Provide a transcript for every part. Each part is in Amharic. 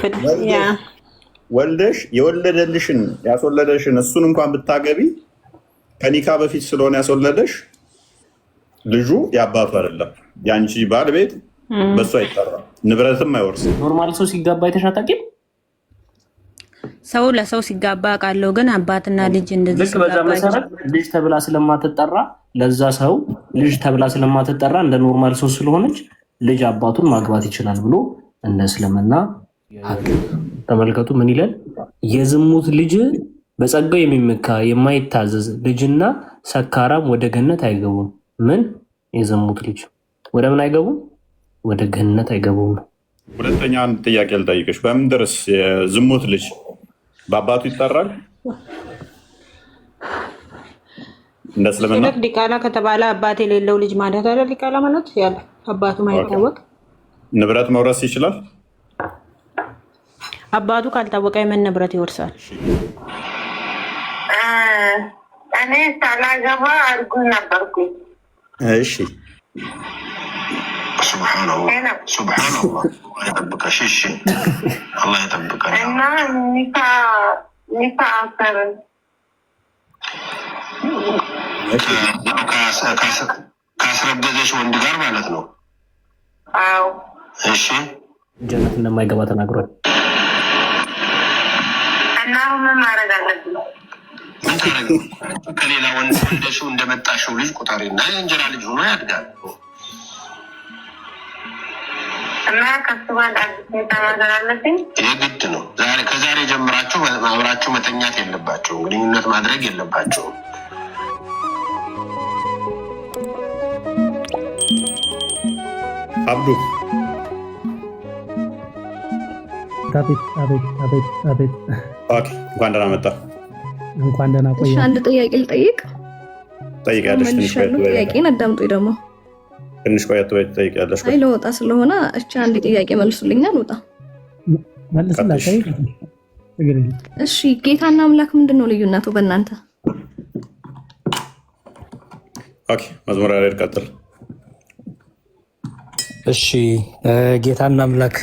ትክክል ያ ወልደሽ የወለደልሽን ያስወለደሽን እሱን እንኳን ብታገቢ ከኒካ በፊት ስለሆነ ያስወለደሽ ልጁ ያባቱ አይደለም። ያንቺ ባለቤት በሱ አይጠራም፣ ንብረትም አይወርስም። ኖርማል ሰው ሲጋባ አይተሻታቂም? ሰው ለሰው ሲጋባ ቃለው ግን አባትና ልጅ እንደዚህ ልክ በዛ መሰረት ልጅ ተብላ ስለማትጠራ ለዛ ሰው ልጅ ተብላ ስለማትጠራ እንደ ኖርማል ሰው ስለሆነች ልጅ አባቱን ማግባት ይችላል ብሎ እንደ እስልምና ተመልከቱ። ምን ይላል? የዝሙት ልጅ በጸጋው የሚመካ የማይታዘዝ ልጅና ሰካራም ወደ ገነት አይገቡም። ምን የዝሙት ልጅ ወደ ምን አይገቡም? ወደ ገነት አይገቡም። ሁለተኛ አንድ ጥያቄ ልጠይቅሽ። በምን ድረስ የዝሙት ልጅ በአባቱ ይጠራል? እንደ እስልምና ዲቃላ ከተባለ አባት የሌለው ልጅ ማለት አይደል? ዲቃላ ማለት ያለ አባቱ ማይታወቅ ንብረት መውረስ ይችላል። አባቱ ካልታወቀ የምን ንብረት ይወርሳል? እኔ ሳላገባ እርጉዝ ነበርኩኝ። እሺ ሱብሃንአላህ ይጠብቀሽ። እሺ አላህ ይጠብቀሽ። እና ኒካ አሰርን ካስረገዘሽ ወንድ ጋር ማለት ነው። አዎ። እሺ ጀነት እንደማይገባ ተናግሯል። እና ምን ማድረግ አለብን? ምን ታረግ? ከሌላ ወንድ ወልደሽው እንደመጣሽው ልጅ ቁጠሪና የእንጀራ ልጅ ሆኖ ያድጋል። እና ከሱ ጋር አዲስ ነገር አለብኝ። ይሄ ግድ ነው። ከዛሬ ጀምራችሁ አብራችሁ መተኛት የለባቸውም፣ ግንኙነት ማድረግ የለባቸውም። አብዱ አቤት። ኦኬ፣ እንኳን ደህና መጣ። እንኳን ደህና ቆየ። አንድ ጥያቄ ልጠይቅ። ጠይቂያለሽ። ጥያቄን አዳምጡኝ ደግሞ ትንሽ ቆየት ወይ ትጠይቂያለሽ። አይ ለወጣ ስለሆነ እቺ አንድ ጥያቄ መልሱልኛል። ወጣ መልስላሽ። እሺ፣ ጌታና አምላክ ምንድን ነው ልዩነቱ በእናንተ? ኦኬ፣ መዝሙር ያሬድ ቀጥል። እሺ፣ ጌታና አምላክ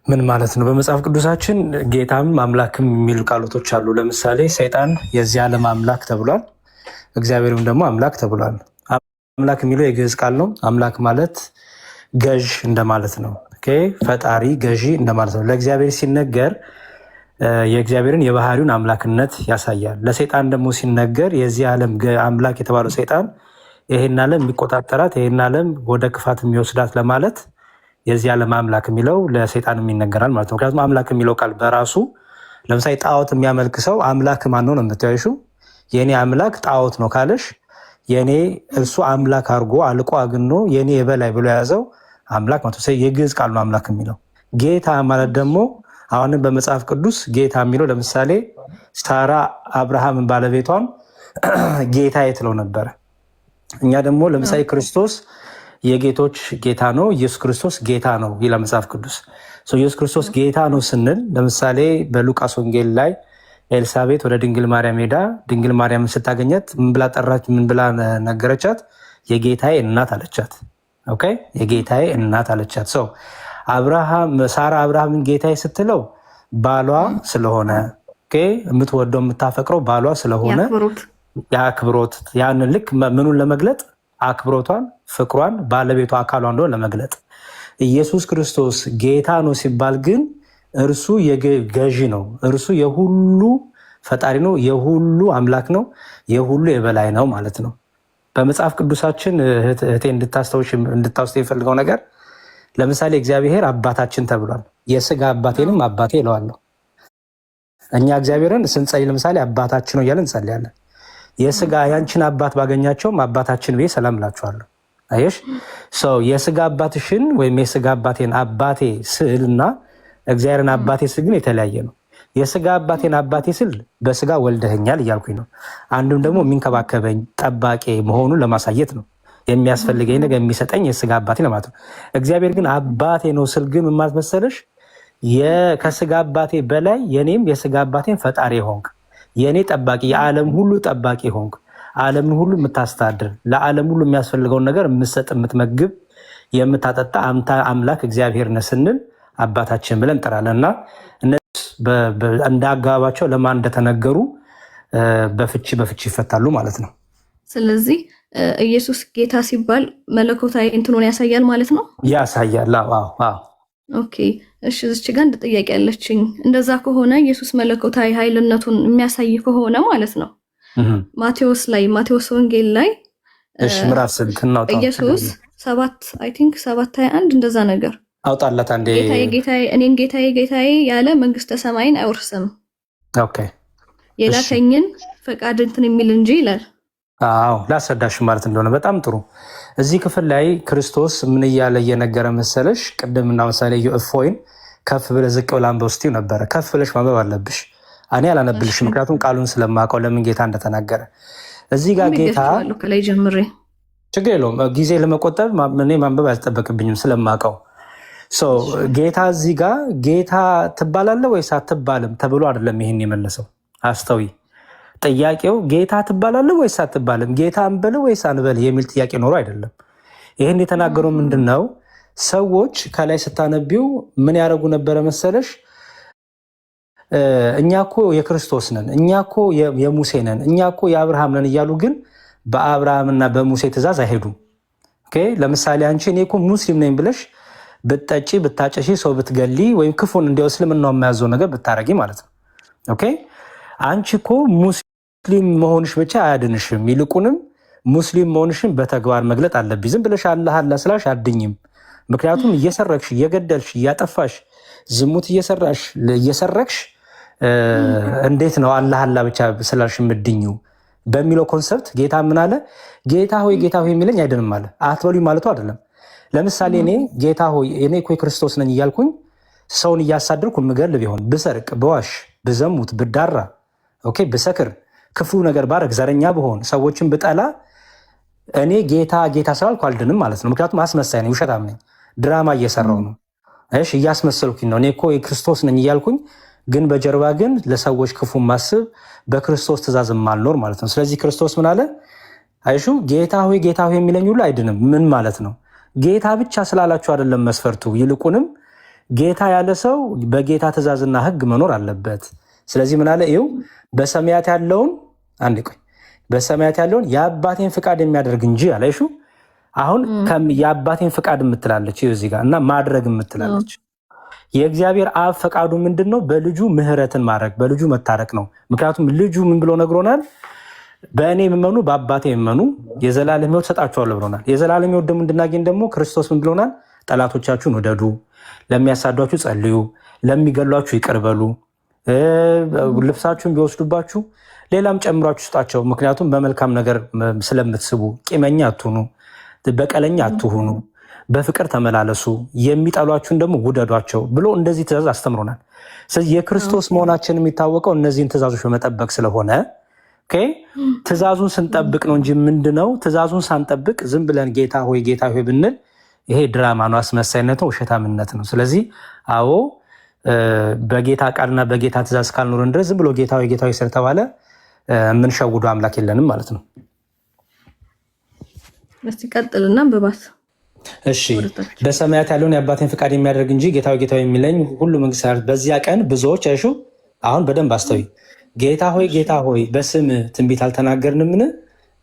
ምን ማለት ነው? በመጽሐፍ ቅዱሳችን ጌታም አምላክም የሚሉ ቃሎቶች አሉ። ለምሳሌ ሰይጣን የዚህ ዓለም አምላክ ተብሏል፣ እግዚአብሔርም ደግሞ አምላክ ተብሏል። አምላክ የሚለው የግዕዝ ቃል ነው። አምላክ ማለት ገዥ እንደማለት ነው። ፈጣሪ ገዢ እንደማለት ነው። ለእግዚአብሔር ሲነገር የእግዚአብሔርን የባህሪውን አምላክነት ያሳያል። ለሰይጣን ደግሞ ሲነገር የዚህ ዓለም አምላክ የተባለው ሰይጣን ይሄን ዓለም የሚቆጣጠራት ይሄን ዓለም ወደ ክፋት የሚወስዳት ለማለት የዚህ ዓለም አምላክ የሚለው ለሰይጣን ይነገራል ማለት ነው። ምክንያቱም አምላክ የሚለው ቃል በራሱ ለምሳሌ ጣዖት የሚያመልክ ሰው አምላክ ማን ነው ነው የምታዩሹ? የኔ አምላክ ጣዖት ነው ካለሽ የኔ እርሱ አምላክ አድርጎ አልቆ አግኖ የኔ የበላይ ብሎ የያዘው አምላክ ማለት ነው። የግዕዝ ቃል ነው አምላክ የሚለው። ጌታ ማለት ደግሞ አሁንም በመጽሐፍ ቅዱስ ጌታ የሚለው ለምሳሌ ሳራ አብርሃምን ባለቤቷን ጌታዬ ትለው ነበረ። እኛ ደግሞ ለምሳሌ ክርስቶስ የጌቶች ጌታ ነው፣ ኢየሱስ ክርስቶስ ጌታ ነው ይላል መጽሐፍ ቅዱስ። ኢየሱስ ክርስቶስ ጌታ ነው ስንል ለምሳሌ በሉቃስ ወንጌል ላይ ኤልሳቤት ወደ ድንግል ማርያም ሄዳ ድንግል ማርያምን ስታገኘት ምን ብላ ጠራች? ምን ብላ ነገረቻት? የጌታዬ እናት አለቻት። ኦኬ፣ የጌታዬ እናት አለቻት። ሳራ አብርሃምን ጌታዬ ስትለው ባሏ ስለሆነ የምትወደው የምታፈቅረው ባሏ ስለሆነ የአክብሮት ያንን ልክ ምኑን ለመግለጥ አክብሮቷን፣ ፍቅሯን፣ ባለቤቷ አካሏ እንደሆነ ለመግለጥ። ኢየሱስ ክርስቶስ ጌታ ነው ሲባል ግን እርሱ ገዢ ነው። እርሱ የሁሉ ፈጣሪ ነው፣ የሁሉ አምላክ ነው፣ የሁሉ የበላይ ነው ማለት ነው። በመጽሐፍ ቅዱሳችን እህቴ እንድታውስ የፈልገው ነገር ለምሳሌ እግዚአብሔር አባታችን ተብሏል። የስጋ አባቴንም አባቴ እለዋለሁ። እኛ እግዚአብሔርን ስንጸልይ ለምሳሌ አባታችን ነው እያለን እንጸልያለን። የስጋ ያንቺን አባት ባገኛቸውም አባታችን ብዬ ሰላም እላችኋለሁ። አየሽ፣ የስጋ አባትሽን ወይም የስጋ አባቴን አባቴ ስል እና እግዚአብሔርን አባቴ ስል ግን የተለያየ ነው። የስጋ አባቴን አባቴ ስል በስጋ ወልደኸኛል እያልኩኝ ነው። አንዱም ደግሞ የሚንከባከበኝ ጠባቂ መሆኑን ለማሳየት ነው። የሚያስፈልገኝ ነገር የሚሰጠኝ የስጋ አባቴ ነው ማለት ነው። እግዚአብሔር ግን አባቴ ነው ስል ግን ማለት መሰለሽ ከስጋ አባቴ በላይ የኔም የስጋ አባቴን ፈጣሪ ሆንክ፣ የኔ ጠባቂ፣ የዓለም ሁሉ ጠባቂ ሆንክ፣ ዓለምን ሁሉ የምታስተዳድር፣ ለዓለም ሁሉ የሚያስፈልገውን ነገር የምትሰጥ፣ የምትመግብ፣ የምታጠጣ አምላክ እግዚአብሔር ነህ ስንል አባታችን ብለን እንጠራለን እና እነዚህ እንደ አገባባቸው ለማን እንደተነገሩ በፍቺ ይፈታሉ ማለት ነው። ስለዚህ ኢየሱስ ጌታ ሲባል መለኮታዊ እንትኑን ያሳያል ማለት ነው። ያሳያል። ኦኬ እሺ፣ እዚች ጋር እንደ ጥያቄ ያለችኝ እንደዛ ከሆነ ኢየሱስ መለኮታዊ ኃይልነቱን የሚያሳይ ከሆነ ማለት ነው ማቴዎስ ወንጌል ላይ እሺ ምዕራፍ ስንት ነው? ኢየሱስ 7:21 እንደዛ ነገር አውጣላት አንዴ። ጌታዬ እኔን ጌታዬ ያለ መንግስተ ሰማይን አይወርስም የላከኝን ፈቃድ እንትን የሚል እንጂ ይላል። ላስረዳሽ ማለት እንደሆነ በጣም ጥሩ። እዚህ ክፍል ላይ ክርስቶስ ምን እያለ እየነገረ መሰለሽ? ቅድም እና ምሳሌ እፎይን ከፍ ብለህ ዝቅ ብለህ አንብበው ስትይው ነበረ። ከፍ ብለሽ ማንበብ አለብሽ። እኔ አላነብልሽ፣ ምክንያቱም ቃሉን ስለማውቀው ለምን ጌታ እንደተናገረ። እዚህ ጋር ጌታ ከላይ ጀምሬ ችግር የለውም ጊዜ ለመቆጠብ እኔ ማንበብ አልጠበቅብኝም ስለማውቀው። ጌታ እዚህ ጋር ጌታ ትባላለህ ወይስ አትባልም ተብሎ አይደለም ይሄን የመለሰው። አስተዊ ጥያቄው ጌታ ትባላለህ ወይስ አትባልም፣ ጌታ አንበል ወይስ አንበል የሚል ጥያቄ ኖሮ አይደለም። ይህን የተናገረው ምንድን ነው? ሰዎች ከላይ ስታነቢው ምን ያደረጉ ነበረ መሰለሽ? እኛ እኮ የክርስቶስ ነን፣ እኛ እኮ የሙሴ ነን፣ እኛ እኮ የአብርሃም ነን እያሉ ግን በአብርሃምና በሙሴ ትእዛዝ አይሄዱም። ለምሳሌ አንቺ እኔ እኮ ሙስሊም ነኝ ብለሽ ብትጠጪ ብታጨሺ ሰው ብትገሊ ወይም ክፉን እንዲያው እስልምናው የማያዘው ነገር ብታረጊ ማለት ነው። አንቺ እኮ ሙስሊም መሆንሽ ብቻ አያድንሽም፣ ይልቁንም ሙስሊም መሆንሽን በተግባር መግለጥ አለብኝ። ዝም ብለሽ አላህ አላህ ስላሽ አድኝም። ምክንያቱም እየሰረክሽ እየገደልሽ እያጠፋሽ ዝሙት እየሰረክሽ እንዴት ነው አላህ አላህ ብቻ ስላልሽ የምድኝው በሚለው ኮንሰፕት ጌታ ምን አለ? ጌታ ሆይ የሚለኝ አይደለም አለ። አትበሉኝ ማለቱ አይደለም። ለምሳሌ እኔ ጌታ ሆይ እኔ እኮ ክርስቶስ ነኝ እያልኩኝ ሰውን እያሳደርኩ ምገል ቢሆን ብሰርቅ፣ በዋሽ፣ ብዘሙት፣ ብዳራ፣ ብሰክር፣ ክፉ ነገር ባረግ፣ ዘረኛ ብሆን፣ ሰዎችን ብጠላ እኔ ጌታ ስላልኩ አልድንም ማለት ነው። ምክንያቱም አስመሳይ ነኝ፣ ውሸታም ነኝ፣ ድራማ እየሰራው ነው፣ እያስመሰልኩኝ ነው። እኔ እኮ ክርስቶስ ነኝ እያልኩኝ ግን በጀርባ ግን ለሰዎች ክፉ ማስብ በክርስቶስ ትእዛዝ ማልኖር ማለት ነው። ስለዚህ ክርስቶስ ምን አለ? አይሹ ጌታ ሆይ የሚለኝ ሁሉ አይድንም። ምን ማለት ነው? ጌታ ብቻ ስላላችሁ አይደለም መስፈርቱ፣ ይልቁንም ጌታ ያለ ሰው በጌታ ትእዛዝና ሕግ መኖር አለበት። ስለዚህ ምን አለ? ይኸው በሰማያት ያለውን የአባቴን ፍቃድ የሚያደርግ እንጂ አለ። አይሹ አሁን የአባቴን ፍቃድ የምትላለች እዚህ ጋር እና ማድረግ የምትላለች። የእግዚአብሔር አብ ፈቃዱ ምንድን ነው? በልጁ ምህረትን ማድረግ፣ በልጁ መታረቅ ነው። ምክንያቱም ልጁ ምን ብሎ ነግሮናል? በእኔ የምመኑ በአባቴ የምመኑ የዘላለም ሕይወት ሰጣችኋለሁ ብሎናል። የዘላለም ሕይወት ደግሞ እንድናገኝ ደግሞ ክርስቶስ ምን ብሎናል? ጠላቶቻችሁን ውደዱ፣ ለሚያሳዷችሁ ጸልዩ፣ ለሚገሏችሁ ይቅር በሉ፣ ልብሳችሁን ቢወስዱባችሁ ሌላም ጨምሯችሁ ስጣቸው፣ ምክንያቱም በመልካም ነገር ስለምትስቡ። ቂመኛ አትሁኑ፣ በቀለኛ አትሁኑ፣ በፍቅር ተመላለሱ፣ የሚጠሏችሁን ደግሞ ውደዷቸው ብሎ እንደዚህ ትእዛዝ አስተምሮናል። ስለዚህ የክርስቶስ መሆናችን የሚታወቀው እነዚህን ትእዛዞች በመጠበቅ ስለሆነ ትእዛዙን ስንጠብቅ ነው እንጂ ምንድነው ትእዛዙን ሳንጠብቅ ዝም ብለን ጌታ ሆይ ብንል ይሄ ድራማ ነው፣ አስመሳይነት ነው፣ ውሸታምነት ነው። ስለዚህ አዎ በጌታ ቃልና በጌታ ትእዛዝ ካልኖርን ድረስ ዝም ብሎ ጌታ ሆይ ስለተባለ የምንሸውዱ አምላክ የለንም ማለት ነው። እስቲ ቀጥልና በባስ እሺ በሰማያት ያለውን የአባቴን ፍቃድ የሚያደርግ እንጂ ጌታ የሚለኝ ሁሉ መንግስት በዚያ ቀን ብዙዎች አይሹ። አሁን በደንብ አስተዊ። ጌታ ሆይ በስምህ ትንቢት አልተናገርንምን?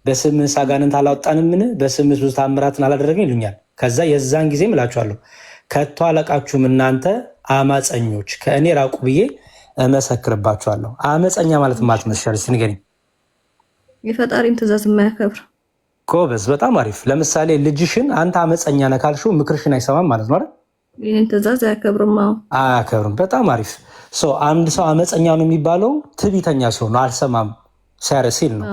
በስምህ አጋንንት አላወጣንምን? በስምህ ብዙ ታምራትን አላደረግን ይሉኛል። ከዛ የዛን ጊዜ እላችኋለሁ ከቶ አለቃችሁም እናንተ አማፀኞች ከእኔ ራቁ ብዬ እመሰክርባችኋለሁ። አመፀኛ ማለት መስሻል ንገሪኝ። የፈጣሪን ትእዛዝ የማያከብር ጎበዝ፣ በጣም አሪፍ። ለምሳሌ ልጅሽን አንተ አመፀኛ ነህ ካልሽው ምክርሽን አይሰማም ማለት ነው አይደል? ይህን ትእዛዝ አያከብርም። በጣም አሪፍ። አንድ ሰው አመፀኛ ነው የሚባለው ትዕቢተኛ ሰው ነው፣ አልሰማም ሲል ነው።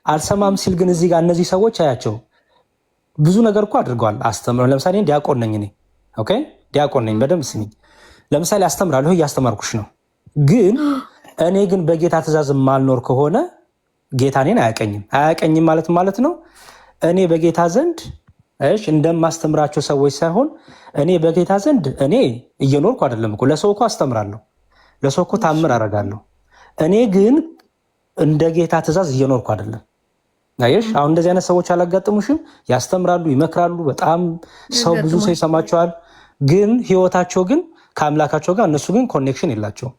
አልሰማም ሲል ግን እዚህ ጋር እነዚህ ሰዎች አያቸው ብዙ ነገር እኮ አድርገዋል፣ አስተምረው። ለምሳሌ ዲያቆን ነኝ እኔ፣ ዲያቆን ነኝ፣ በደንብ ስሚኝ። ለምሳሌ አስተምራለሁ፣ እያስተማርኩሽ ነው። ግን እኔ ግን በጌታ ትእዛዝ ማልኖር ከሆነ ጌታ እኔን አያቀኝም ማለት ነው። እኔ በጌታ ዘንድ እንደማስተምራቸው ሰዎች ሳይሆን እኔ በጌታ ዘንድ እኔ እየኖርኩ አይደለም እኮ። ለሰው እኮ አስተምራለሁ፣ ለሰው እኮ ታምር አደርጋለሁ። እኔ ግን እንደ ጌታ ትእዛዝ እየኖርኩ አይደለም። አየሽ፣ አሁን እንደዚህ አይነት ሰዎች አላጋጥሙሽም? ያስተምራሉ፣ ይመክራሉ፣ በጣም ብዙ ሰው ይሰማቸዋል። ግን ህይወታቸው ግን ከአምላካቸው ጋር እነሱ ግን ኮኔክሽን የላቸውም።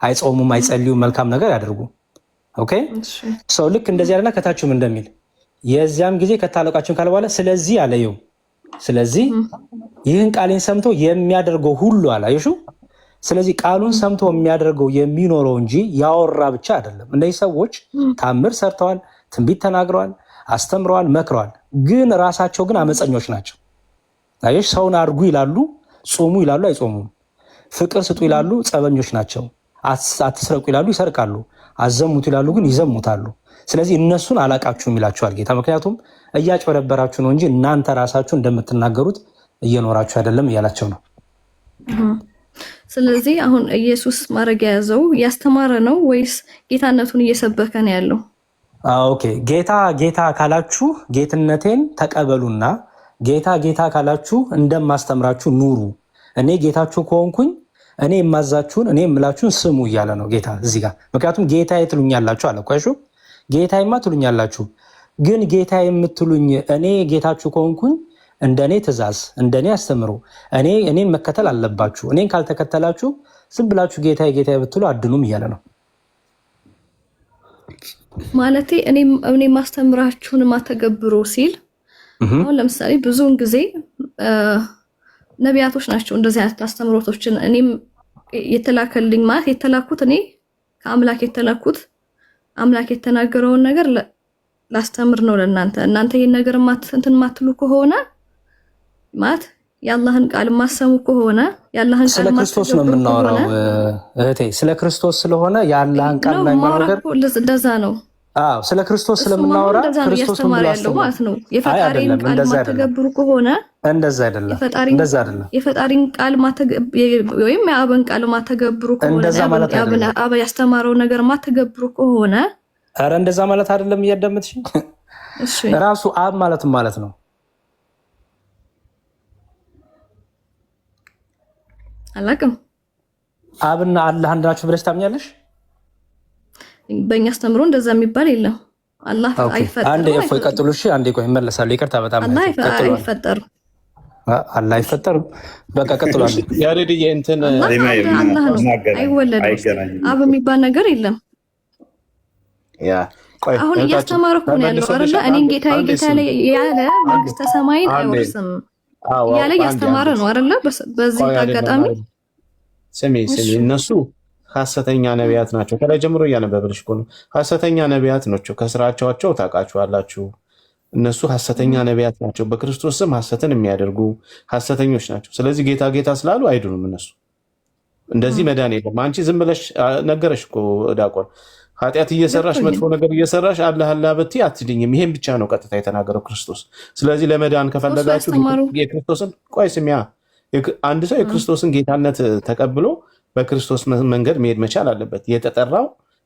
አይጾሙም፣ አይጸልዩም፣ መልካም ነገር ያደርጉ። ኦኬ ሰው ልክ እንደዚህ ያለና ከታችሁም እንደሚል የዚያም ጊዜ ከታለቃችሁም ካለ በኋላ ስለዚህ አለየው። ስለዚህ ይህን ቃሌን ሰምቶ የሚያደርገው ሁሉ አላየሹ። ስለዚህ ቃሉን ሰምቶ የሚያደርገው የሚኖረው እንጂ ያወራ ብቻ አይደለም። እነዚህ ሰዎች ታምር ሰርተዋል፣ ትንቢት ተናግረዋል፣ አስተምረዋል፣ መክረዋል። ግን ራሳቸው ግን አመፀኞች ናቸው። አየሽ፣ ሰውን አድርጉ ይላሉ፣ ጾሙ ይላሉ፣ አይጾሙም። ፍቅር ስጡ ይላሉ፣ ጸበኞች ናቸው። አትስረቁ ይላሉ፣ ይሰርቃሉ። አዘሙት ይላሉ፣ ግን ይዘሙታሉ። ስለዚህ እነሱን አላቃችሁም ይላችኋል ጌታ። ምክንያቱም እያጭበረበራችሁ ነው እንጂ እናንተ ራሳችሁ እንደምትናገሩት እየኖራችሁ አይደለም እያላቸው ነው። ስለዚህ አሁን ኢየሱስ ማድረግ የያዘው ያስተማረ ነው ወይስ ጌታነቱን እየሰበከ ነው ያለው? ኦኬ ጌታ ጌታ ካላችሁ ጌትነቴን ተቀበሉና ጌታ ጌታ ካላችሁ እንደማስተምራችሁ ኑሩ። እኔ ጌታችሁ ከሆንኩኝ እኔ የማዛችሁን እኔ የምላችሁን ስሙ እያለ ነው ጌታ እዚህ ጋር። ምክንያቱም ጌታ ትሉኛላችሁ አለ። ቆይሹ ጌታዬማ ትሉኛላችሁ፣ ግን ጌታ የምትሉኝ እኔ ጌታችሁ ከሆንኩኝ እንደኔ ትእዛዝ እንደኔ አስተምሩ፣ እኔን መከተል አለባችሁ። እኔን ካልተከተላችሁ ዝም ብላችሁ ጌታዬ ጌታዬ ብትሉ አድኑም እያለ ነው። ማለቴ እኔ ማስተምራችሁን ማተገብሩ ሲል አሁን ለምሳሌ ብዙውን ጊዜ ነቢያቶች ናቸው እንደዚህ አይነት አስተምሮቶችን እኔም የተላከልኝ ማለት የተላኩት እኔ ከአምላክ የተላኩት አምላክ የተናገረውን ነገር ላስተምር ነው ለእናንተ። እናንተ ይሄን ነገር እንትን ማትሉ ከሆነ ማለት የአላህን ቃል ማሰሙ ከሆነ የአላህን ቃል ስለ ክርስቶስ ነው የምናወራው እህቴ። ስለ ክርስቶስ ስለሆነ የአላህን ቃል ላይ ማወራው እንደዛ ነው። አዎ ስለ ክርስቶስ ስለምናወራ ክርስቶስ ነው ማለት ነው። የፈጣሪን ቃል ማተገብሩ ከሆነ እንደዛ አይደለም፣ እንደዛ አይደለም። የፈጣሪን ቃል ወይም የአብን ቃል ማተገብሩ ከሆነ አብ ያስተማረው ነገር ማተገብሩ ከሆነ ኧረ እንደዛ ማለት አይደለም። እያዳመጥሽ እሺ፣ ራሱ አብ ማለት ነው። አላውቅም። አብና አላህ አንድ ናቸው ብለሽ ታምኛለሽ? በእኛ አስተምሮ እንደዛ የሚባል የለም። አላህ አይፈጠርም። አንዴ እፎይ ቀጥሉ። እሺ አንዴ ቆይ እመለሳለሁ። ይቅርታ በጣም አላህ አይፈጠርም። አላህ አይፈጠርም። በቃ ቀጥሉ። አንዴ ያሬድዬ እንትን አይወለድም። አብ የሚባል ነገር የለም። ያ ቆይ አሁን እያስተማረ እኮ ነው ያለው አይደል? እኔን ጌታዬ ጌታዬ ያለ መንግስተ ሰማይን አይወርስም ያለ እያስተማረ ነው አይደል? በዚህ አጋጣሚ ስሚ እነሱ ሐሰተኛ ነቢያት ናቸው። ከላይ ጀምሮ እያነበብልሽ እኮ ነው። ሐሰተኛ ነቢያት ናቸው። ከስራቸው ታውቃቸዋላችሁ። እነሱ ሐሰተኛ ነቢያት ናቸው። በክርስቶስ ስም ሐሰትን የሚያደርጉ ሐሰተኞች ናቸው። ስለዚህ ጌታ ጌታ ስላሉ አይድኑም እነሱ። እንደዚህ መዳን የለም። አንቺ ዝም ብለሽ ነገረሽ እኮ ዲያቆን። ኃጢአት እየሰራሽ መጥፎ ነገር እየሰራሽ አላህ አላህ ብትይ አትድኝም። ይሄን ብቻ ነው ቀጥታ የተናገረው ክርስቶስ። ስለዚህ ለመዳን ከፈለጋችሁ የክርስቶስን ቆይ ስሚያ፣ አንድ ሰው የክርስቶስን ጌታነት ተቀብሎ በክርስቶስ መንገድ መሄድ መቻል አለበት።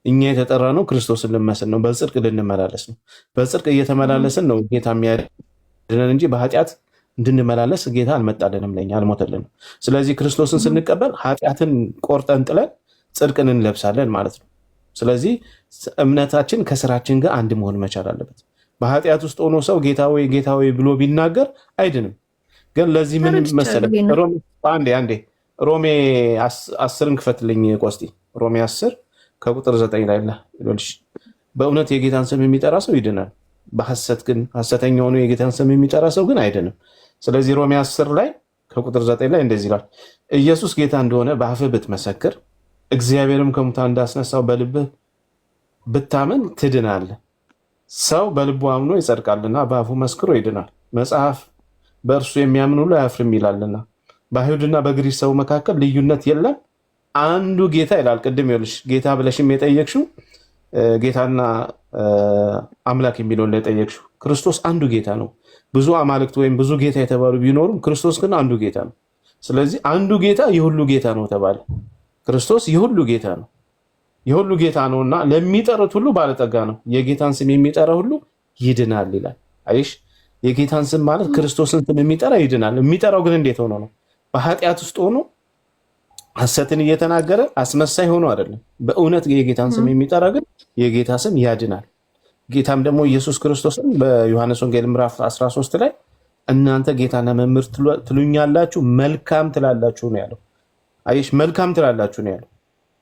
እኛ የተጠራ ነው ክርስቶስን ልንመስል ነው፣ በጽድቅ ልንመላለስ ነው። በጽድቅ እየተመላለስን ነው ጌታ የሚያድነን እንጂ በኃጢአት እንድንመላለስ ጌታ አልመጣልንም፣ ለኛ አልሞተልንም። ስለዚህ ክርስቶስን ስንቀበል ኃጢአትን ቆርጠን ጥለን ጽድቅን እንለብሳለን ማለት ነው። ስለዚህ እምነታችን ከስራችን ጋር አንድ መሆን መቻል አለበት። በኃጢአት ውስጥ ሆኖ ሰው ጌታ ወይ ብሎ ቢናገር አይድንም። ግን ለዚህ ምን መሰለህ፣ አንዴ ሮሜ 10ን ክፈትልኝ ቆስቲ። ሮሜ 10 ከቁጥር 9 ላይ ይልሽ በእውነት የጌታን ስም የሚጠራ ሰው ይድናል፣ በሐሰት ግን ሐሰተኛ ሆኖ የጌታን ስም የሚጠራ ሰው ግን አይድንም። ስለዚህ ሮሜ 10 ላይ ከቁጥር 9 ላይ እንደዚህ ይላል፣ ኢየሱስ ጌታ እንደሆነ በአፍህ ብትመሰክር እግዚአብሔርም ከሙታን እንዳስነሳው በልብህ ብታመን ትድናለህ። ሰው በልቡ አምኖ ይጸድቃልና በአፉ መስክሮ ይድናል። መጽሐፍ በእርሱ የሚያምን ሁሉ አያፍርም ይላልና። በአይሁድና በግሪክ ሰው መካከል ልዩነት የለም፣ አንዱ ጌታ ይላል። ቅድም ይኸውልሽ ጌታ ብለሽም የጠየቅሽው ጌታና አምላክ የሚለውን የጠየቅሽው ክርስቶስ አንዱ ጌታ ነው። ብዙ አማልክት ወይም ብዙ ጌታ የተባሉ ቢኖሩም ክርስቶስ ግን አንዱ ጌታ ነው። ስለዚህ አንዱ ጌታ የሁሉ ጌታ ነው ተባለ። ክርስቶስ የሁሉ ጌታ ነው፣ የሁሉ ጌታ ነውና ለሚጠሩት ሁሉ ባለጠጋ ነው። የጌታን ስም የሚጠራ ሁሉ ይድናል ይላል። አይሽ የጌታን ስም ማለት ክርስቶስን ስም የሚጠራ ይድናል። የሚጠራው ግን እንዴት ሆኖ ነው? በኃጢአት ውስጥ ሆኖ ሐሰትን እየተናገረ አስመሳይ ሆኖ አይደለም። በእውነት የጌታን ስም የሚጠራ ግን የጌታ ስም ያድናል። ጌታም ደግሞ ኢየሱስ ክርስቶስን በዮሐንስ ወንጌል ምዕራፍ 13 ላይ እናንተ ጌታና መምህር ትሉኛላችሁ፣ መልካም ትላላችሁ ነው ያለው። አየሽ፣ መልካም ትላላችሁ ነው ያለው።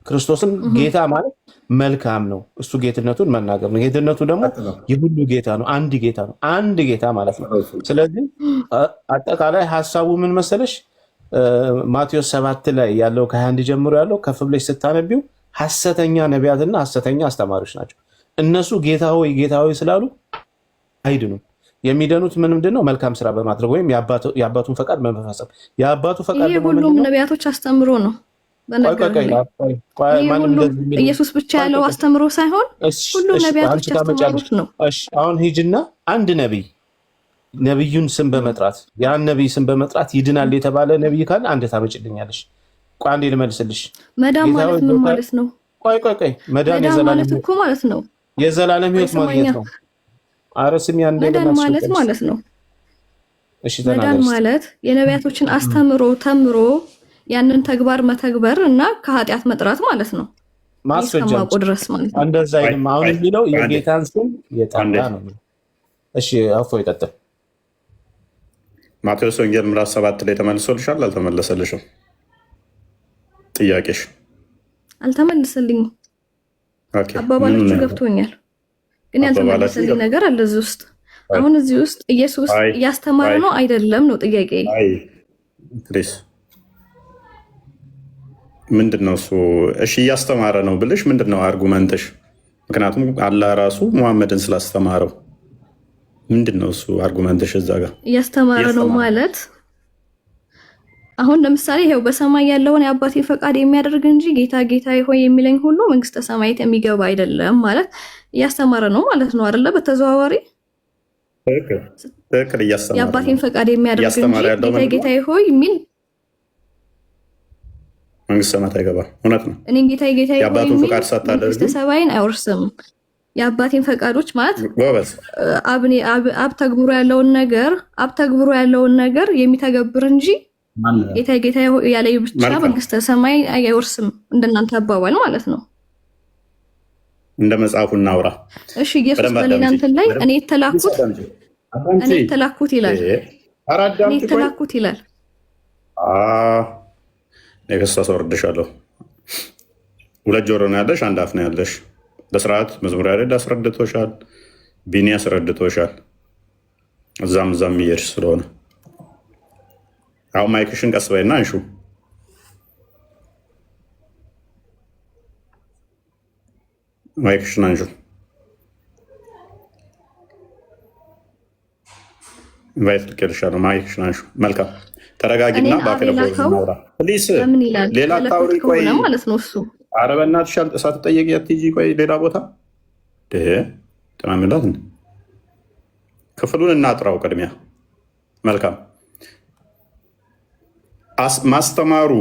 ክርስቶስን ጌታ ማለት መልካም ነው። እሱ ጌትነቱን መናገር ነው። ጌትነቱ ደግሞ የሁሉ ጌታ ነው። አንድ ጌታ ነው። አንድ ጌታ ማለት ነው። ስለዚህ አጠቃላይ ሀሳቡ ምን መሰለሽ? ማቴዎስ 7 ላይ ያለው ከ21 ጀምሮ ያለው ከፍ ብለሽ ስታነቢው ሐሰተኛ ነቢያትና ሐሰተኛ አስተማሪዎች ናቸው። እነሱ ጌታ ሆይ ስላሉ አይድኑም። የሚደኑት ምንድን ነው? መልካም ስራ በማድረግ ወይም የአባቱን ፈቃድ በመፈጸም። የአባቱ ፈቃድ ደግሞ ሁሉም ነቢያቶች አስተምሮ ነው። ኢየሱስ ብቻ ያለው አስተምሮ ሳይሆን ሁሉም ነቢያቶች ያስተምሩት ነው። አሁን ሂጅና አንድ ነቢዩን ስም በመጥራት ያን ነቢይ ስም በመጥራት ይድናል የተባለ ነቢይ ካለ አንድ ታመጭልኛለሽ። ቆይ አንዴ ልመልስልሽ። መዳን ማለት ምን ማለት ነው? ቆይ መዳን ማለት እኮ ማለት ነው የዘላለም ሕይወት ማግኘት ነው። ኧረ ስሚ አንዴ ማለት ነው። እሺ መዳን ማለት የነቢያቶችን አስተምሮ ተምሮ ያንን ተግባር መተግበር እና ከኃጢአት መጥራት ማለት ነው። ማስረጃው ድረስ ማለት ነው። እንደዛ አይደለም። አሁን የሚለው የጌታን ስም የጠራ ነው። እሺ አፎ ይቀጥል። ማቴዎስ ወንጌል ምዕራፍ 7 ላይ ተመልሶልሻል? አልተመለሰልሽም? ጥያቄሽ አልተመለሰልኝም። አባባሎቹ ገብቶኛል፣ ግን ያልተመለሰልኝ ነገር አለ እዚህ ውስጥ። አሁን እዚህ ውስጥ ኢየሱስ እያስተማረ ነው አይደለም ነው ጥያቄ። ምንድን ነው እሱ? እሺ እያስተማረ ነው ብልሽ ምንድን ነው አርጉመንትሽ? ምክንያቱም አላህ ራሱ ሙሐመድን ስላስተማረው ምንድን ነው እሱ አርጉመንትሽ? እዛ ጋር እያስተማረ ነው ማለት አሁን ለምሳሌ ይሄው በሰማይ ያለውን የአባቴን ፈቃድ የሚያደርግ እንጂ ጌታ ጌታ ሆይ የሚለኝ ሁሉ መንግስተ ሰማያት የሚገባ አይደለም ማለት እያስተማረ ነው ማለት ነው አይደለ? በተዘዋዋሪ ትክክል እያስተማረ የአባቴን ፈቃድ የሚያደርግ እንጂ ጌታ ጌታ ሆይ የሚል መንግስተ ሰማያት አይገባም። እውነት ነው። እኔ ጌታ ጌታ ሆይ የአባቱን ፈቃድ ሳታደርግ መንግስተ ሰማይን አይወርስም። የአባቴን ፈቃዶች ማለት አብ ተግብሮ ያለውን ነገር የሚተገብር እንጂ ጌታ ጌታ ያለ ብቻ መንግስተ ሰማይ አይወርስም። እንደናንተ አባባል ማለት ነው። እንደ መጽሐፉ እናውራ። እሺ ኢየሱስ በሌላ እንትን ላይ እኔ የተላኩት ይላል። ክርስቶስ ወርድሻለሁ። ሁለት ጆሮ ነው ያለሽ፣ አንድ አፍ ነው ያለሽ። በስርዓት መዝሙር ያሬድ አስረድቶሻል፣ ቢኒ አስረድቶሻል። እዛም እየሄድሽ ስለሆነ አሁን ማይክሽን ቀስ በይና አንሹ። ማይክሽን አንሹ። ኢንቫይት ልኬልሻለሁ። ማይክሽን አንሹ። መልካም ተረጋጊና ባከለፈውራ ፕሊስ። ሌላ ታውሪ ቆይ ማለት ነው እሱ። ኧረ በእናትሽ ሳትጠየቂ አትሂጂ። ቆይ ሌላ ቦታ ጥናምላት ክፍሉን እናጥራው ቅድሚያ። መልካም ማስተማሩ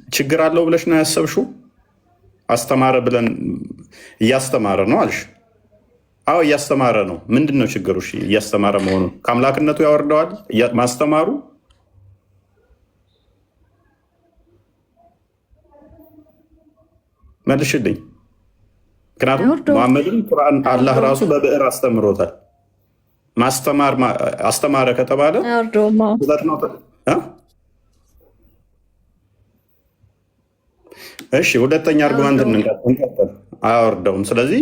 ችግር አለው ብለሽ ነው ያሰብሽው? አስተማረ ብለን እያስተማረ ነው አልሽ። አዎ እያስተማረ ነው። ምንድን ነው ችግሩ? እያስተማረ መሆኑን ከአምላክነቱ ያወርደዋል ማስተማሩ? መልሽልኝ። ምክንያቱም መሐመድን ቁርአን አላህ ራሱ በብዕር አስተምሮታል። ማስተማር አስተማረ ከተባለ ሁለት ነው። እሺ ሁለተኛ አርጉመንት እንቀጥል። አያወርደውም። ስለዚህ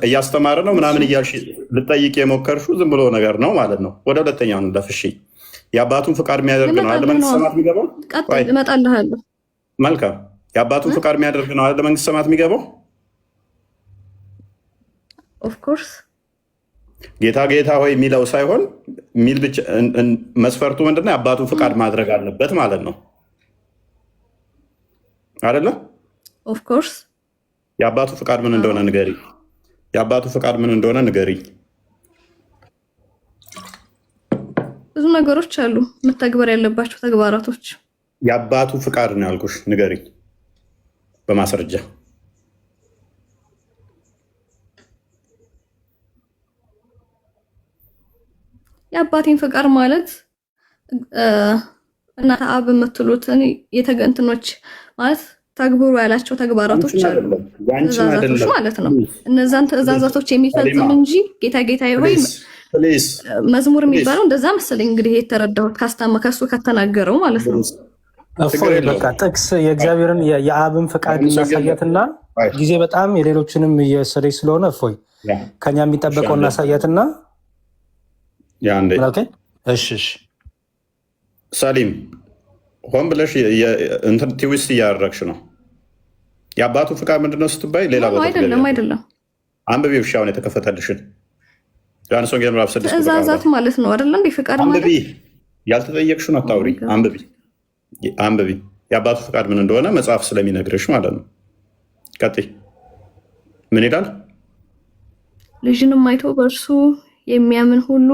እያስተማረ ነው ምናምን እያልሽ ልጠይቅ የሞከርሽው ዝም ብሎ ነገር ነው ማለት ነው። ወደ ሁለተኛው እንለፍ። እሺ የአባቱን ፍቃድ የሚያደርግ ነው አይደል መንግስተ ሰማያት የሚገባው? እመጣልሃለሁ። መልካም የአባቱን ፍቃድ የሚያደርግ ነው አይደል መንግስተ ሰማያት የሚገባው? ኦፍኮርስ ጌታ ጌታ ሆይ የሚለው ሳይሆን የሚል ብቻ መስፈርቱ ምንድነው? የአባቱን ፍቃድ ማድረግ አለበት ማለት ነው አይደለም? ኦፍኮርስ የአባቱ ፍቃድ ምን እንደሆነ ንገሪ። የአባቱ ፍቃድ ምን እንደሆነ ንገሪ። ብዙ ነገሮች አሉ መተግበር ያለባቸው ተግባራቶች። የአባቱ ፍቃድ ነው ያልኩሽ፣ ንገሪ በማስረጃ። የአባቴን ፍቃድ ማለት እናንተ አብ የምትሉትን የተገንትኖች ማለት ተግብሩ ያላቸው ተግባራቶች አሉ፣ ትእዛዛቶች ማለት ነው። እነዛን ትእዛዛቶች የሚፈጽም እንጂ ጌታ ጌታ ሆይ መዝሙር የሚባለው እንደዛ መሰለኝ እንግዲህ የተረዳሁት ከሱ ከተናገረው ማለት ነው። እፎይ በቃ ጥቅስ የእግዚአብሔርን የአብን ፈቃድ እናሳያትና ጊዜ በጣም የሌሎችንም እየወሰደች ስለሆነ እፎይ ከኛ የሚጠበቀው እናሳያትና እሺ ሳሊም ሆን ብለሽ ትዊስት እያደረግሽ ነው። የአባቱ ፍቃድ ምንድነው ስትባይ ሌላ ቦታ አይደለም። አንብቤው እሺ፣ አሁን የተከፈተልሽን ዮሐንስ ወንጌል ምዕራፍ 6 ትእዛዛት ማለት ነው አይደል እንዴ? ፍቃድ ማለት አንብቢ፣ ያልተጠየቅሽውን አታውሪ። አንብቢ የአባቱ ፍቃድ ምን እንደሆነ መጽሐፍ ስለሚነግርሽ ማለት ነው። ቀጥይ። ምን ይላል? ልጅንም አይቶ በእርሱ የሚያምን ሁሉ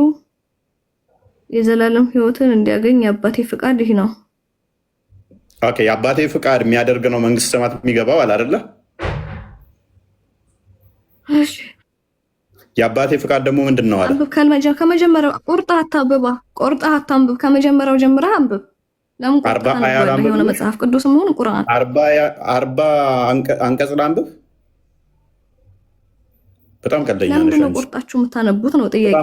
የዘላለም ሕይወትን እንዲያገኝ የአባቴ ፍቃድ ይህ ነው። ኦኬ፣ የአባቴ ፍቃድ የሚያደርግ ነው መንግስተ ሰማያት የሚገባው አለ አይደለ? እሺ፣ የአባቴ ፍቃድ ደግሞ ምንድን ነው አለ? ከመጀመሪያው ቆርጠህ አታንብብ። ከመጀመሪያው ጀምረህ አንብብ። ለምን ቆርጠህ አንብብ? የሆነ መጽሐፍ ቅዱስ መሆኑ ቁርአን 40 አንቀጽ ላንብብ? በጣም ቀልደኛ ነሽ። ለምንድን ነው ቆርጣችሁ የምታነቡት ነው ጥያቄ።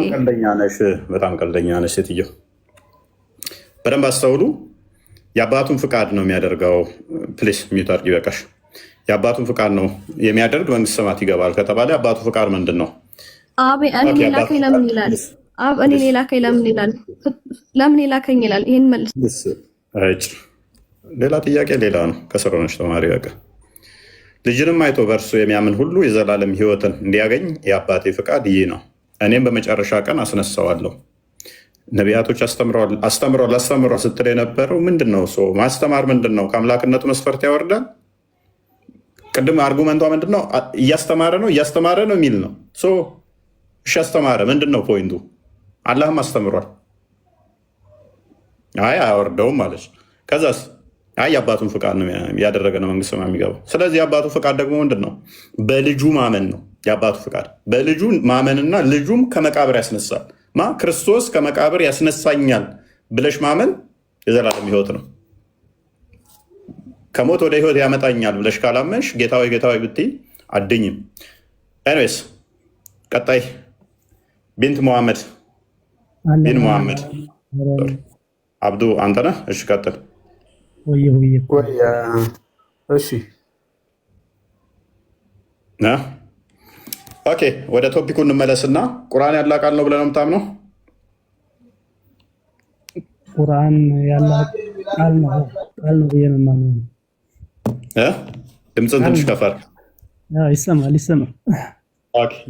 በጣም ቀልደኛ ነሽ ሴትዮ። በደንብ አስተውሉ። የአባቱን ፍቃድ ነው የሚያደርገው። ፕሊስ ሚዩት አድርጊ፣ በቃሽ። የአባቱን ፍቃድ ነው የሚያደርግ መንግስተ ሰማያት ይገባል ከተባለ የአባቱ ፍቃድ ምንድን ነው? አብ እኔ ላከኝ ለምን ይላል? አብ እኔ ላከኝ ለምን ይላል? ለምን ላከኝ ይላል? ይሄን መልስ። ሌላ ጥያቄ ሌላ ነው። ከስር ሆነሽ ተማሪ። በቃ ልጅንም አይቶ በእርሱ የሚያምን ሁሉ የዘላለም ሕይወትን እንዲያገኝ የአባቴ ፍቃድ ይህ ነው፣ እኔም በመጨረሻ ቀን አስነሳዋለሁ። ነቢያቶች አስተምረዋል ስትል የነበረው ምንድን ነው? ማስተማር ምንድን ነው? ከአምላክነቱ መስፈርት ያወርዳል። ቅድም አርጉመንቷ ምንድን ነው? እያስተማረ ነው የሚል ነው። እሺ አስተማረ፣ ምንድን ነው ፖይንቱ? አላህም አስተምሯል። አይ አያወርደውም ማለች። ከዛስ አይ የአባቱን ፍቃድ ነው ያደረገ ነው መንግስት ሰማያት የሚገባው። ስለዚህ የአባቱ ፍቃድ ደግሞ ምንድን ነው? በልጁ ማመን ነው። የአባቱ ፍቃድ በልጁ ማመንና ልጁም ከመቃብር ያስነሳል። ክርስቶስ ከመቃብር ያስነሳኛል ብለሽ ማመን የዘላለም ሕይወት ነው። ከሞት ወደ ሕይወት ያመጣኛል ብለሽ ካላመንሽ ጌታዊ ብትይ አድኝም። ኤኒዌይስ ቀጣይ ቢንት መሐመድ አብዱ አንተ ነህ? እሺ ቀጥል። እሺ ኦኬ፣ ወደ ቶፒኩ እንመለስና ቁርአን ያለ ቃል ነው ብለህ ነው የምታምነው? ቁርአን ያለ ቃል ነው ብዬ ነው የማምነው። ድምፅን ትንሽ ከፈር። ይሰማል።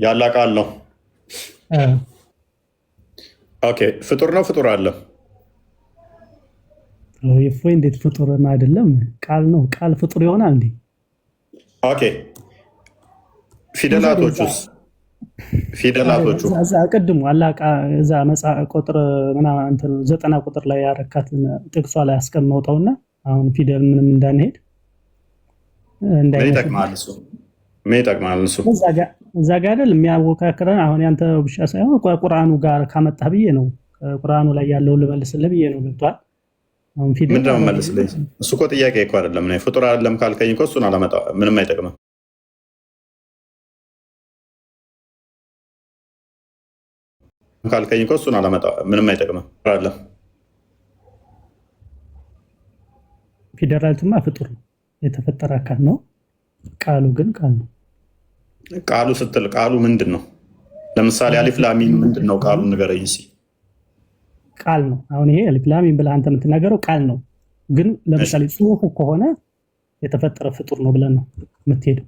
ያለ ቃል ነው። ኦኬ፣ ፍጡር ነው? ፍጡር አለ? እፎይ እንዴት ፍጡር አይደለም? ቃል ነው። ቃል ፍጡር ይሆናል እንዴ? ኦኬ፣ ፊደላቶቹ እዛ ቅድሙ አላቃ እዛ ቁጥር ምናምን 90 ቁጥር ላይ ያረካትን ጥቅሷ ላይ አስቀምጠውና አሁን ፊደል ምንም እንዳንሄድ ምን ይጠቅማል እሱ? እዛ ጋር አይደል የሚያወካክረን። አሁን ያንተ ብቻ ሳይሆን ቁርአኑ ጋር ካመጣህ ብዬ ነው። ቁርአኑ ላይ ያለው ልመልስልህ ብዬ ነው። ገብቷል? አሁን ፊደል ምንድን ነው መልስልኝ? እሱ እኮ ጥያቄ እኮ አይደለም። ፍጡር አይደለም ካልከኝ እኮ እሱን አላመጣም። ምንም አይጠቅምም ካልከኝ እኮ እሱን አላመጣም። ምንም አይጠቅምም። አለ ፊደላቱማ ፍጡር ነው፣ የተፈጠረ አካል ነው። ቃሉ ግን ቃል ነው። ቃሉ ስትል ቃሉ ምንድን ነው? ለምሳሌ አሊፍ ላሚን ምንድን ነው? ቃሉ ንገረኝ እስኪ። ቃል ነው። አሁን ይሄ አሊፍ ላሚን ብለህ አንተ የምትናገረው ቃል ነው። ግን ለምሳሌ ጽሁፉ ከሆነ የተፈጠረ ፍጡር ነው ብለን ነው የምትሄደው።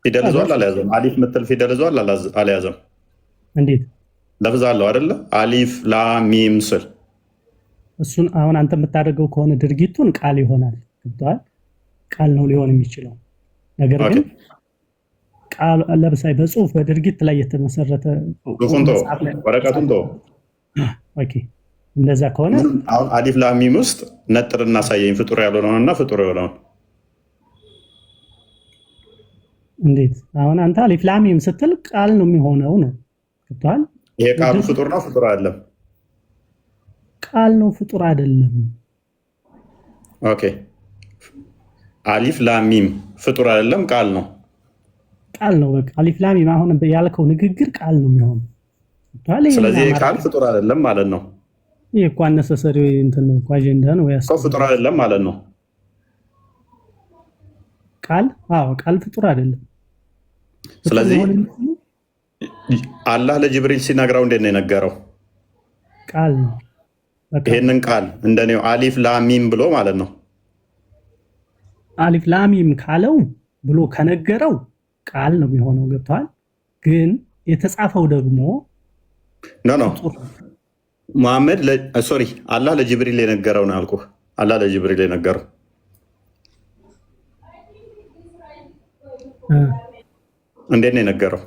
ፊደል ይዟል አልያዘም? አሊፍ ምትል ፊደል ይዟል አልያዘም? እንዴት ለፍዝ አለው አይደለ? አሊፍ ላሚም ስል እሱን አሁን አንተ የምታደርገው ከሆነ ድርጊቱን ቃል ይሆናል። ገብቶሃል? ቃል ነው ሊሆን የሚችለው ነገር ግን ቃል ለምሳሌ በጽሁፍ በድርጊት ላይ የተመሰረተ ወረቀቱን ተወው። ኦኬ፣ እንደዛ ከሆነ አሁን አሊፍ ላሚም ውስጥ ነጥር እናሳየኝ፣ ፍጡር ያልሆነውና ፍጡር የሆነውን። እንዴት አሁን አንተ አሊፍ ላሚም ስትል ቃል ነው የሚሆነው ነው። ገብቶሃል? ይሄ ቃሉ ፍጡር ነው ፍጡር አይደለም? ቃል ነው ፍጡር አይደለም። ኦኬ፣ አሊፍ ላሚም ፍጡር አይደለም፣ ቃል ነው። ቃል ነው። በቃ አሊፍ ላሚም አሁን ያልከው ንግግር ቃል ነው የሚሆነው። ስለዚህ ቃል ፍጡር አይደለም ማለት ነው። ይሄ እኮ አነሰሰሪ እንትን ነው እኮ አጀንዳ ነው እኮ ፍጡር አይደለም ማለት ነው። ቃል ቃል ፍጡር አይደለም። ስለዚህ አላህ ለጅብሪል ሲነግረው እንዴት ነው የነገረው? ቃል ነው። ይሄንን ቃል እንደኔው አሊፍ ላሚም ብሎ ማለት ነው። አሊፍ ላሚም ካለው ብሎ ከነገረው ቃል ነው የሚሆነው። ገብቷል። ግን የተጻፈው ደግሞ ኖ መሐመድ ሶሪ አላህ ለጅብሪል የነገረው ነው ያልኩህ። አላህ ለጅብሪል የነገረው እንዴት ነው የነገረው?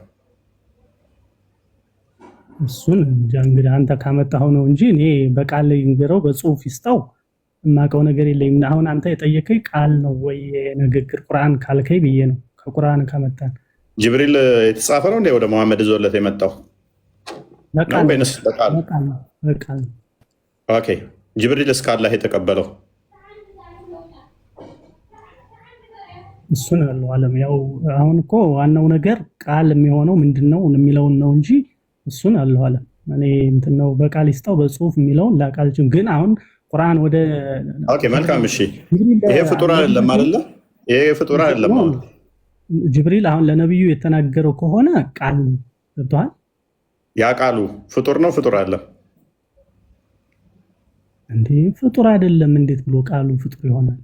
እሱን እንጃ እንግዲህ አንተ ካመጣኸው ነው እንጂ እኔ በቃል ላይ ንገረው በጽሁፍ ይስጣው የማውቀው ነገር የለኝም። አሁን አንተ የጠየቀኝ ቃል ነው ወይ ንግግር ቁርአን ካልከኝ ብዬ ነው። ከቁርአን ካመጣን ጅብሪል የተጻፈ ነው እንዴ ወደ መሐመድ ዞለት የመጣው? በቃል ኦኬ። ጅብሪል እስከ አላህ የተቀበለው እሱን ያለው ዓለም ያው አሁን እኮ ዋናው ነገር ቃል የሚሆነው ምንድነው የሚለውን ነው እንጂ እሱን ያለው ዓለም እኔ እንትን ነው በቃል ይስጣው በጽሁፍ የሚለውን ላቃልችም። ግን አሁን ቁርአን ወደ ኦኬ መልካም እሺ። ይሄ ፍጡር አይደለም አይደለ? ይሄ ፍጡር አይደለም። ጅብሪል አሁን ለነብዩ የተናገረው ከሆነ ቃል ነው። ገብቶሃል? ያ ቃሉ ፍጡር ነው ፍጡር አይደለም እንዴ? ፍጡር አይደለም እንዴት ብሎ ቃሉ ፍጡር ይሆናል?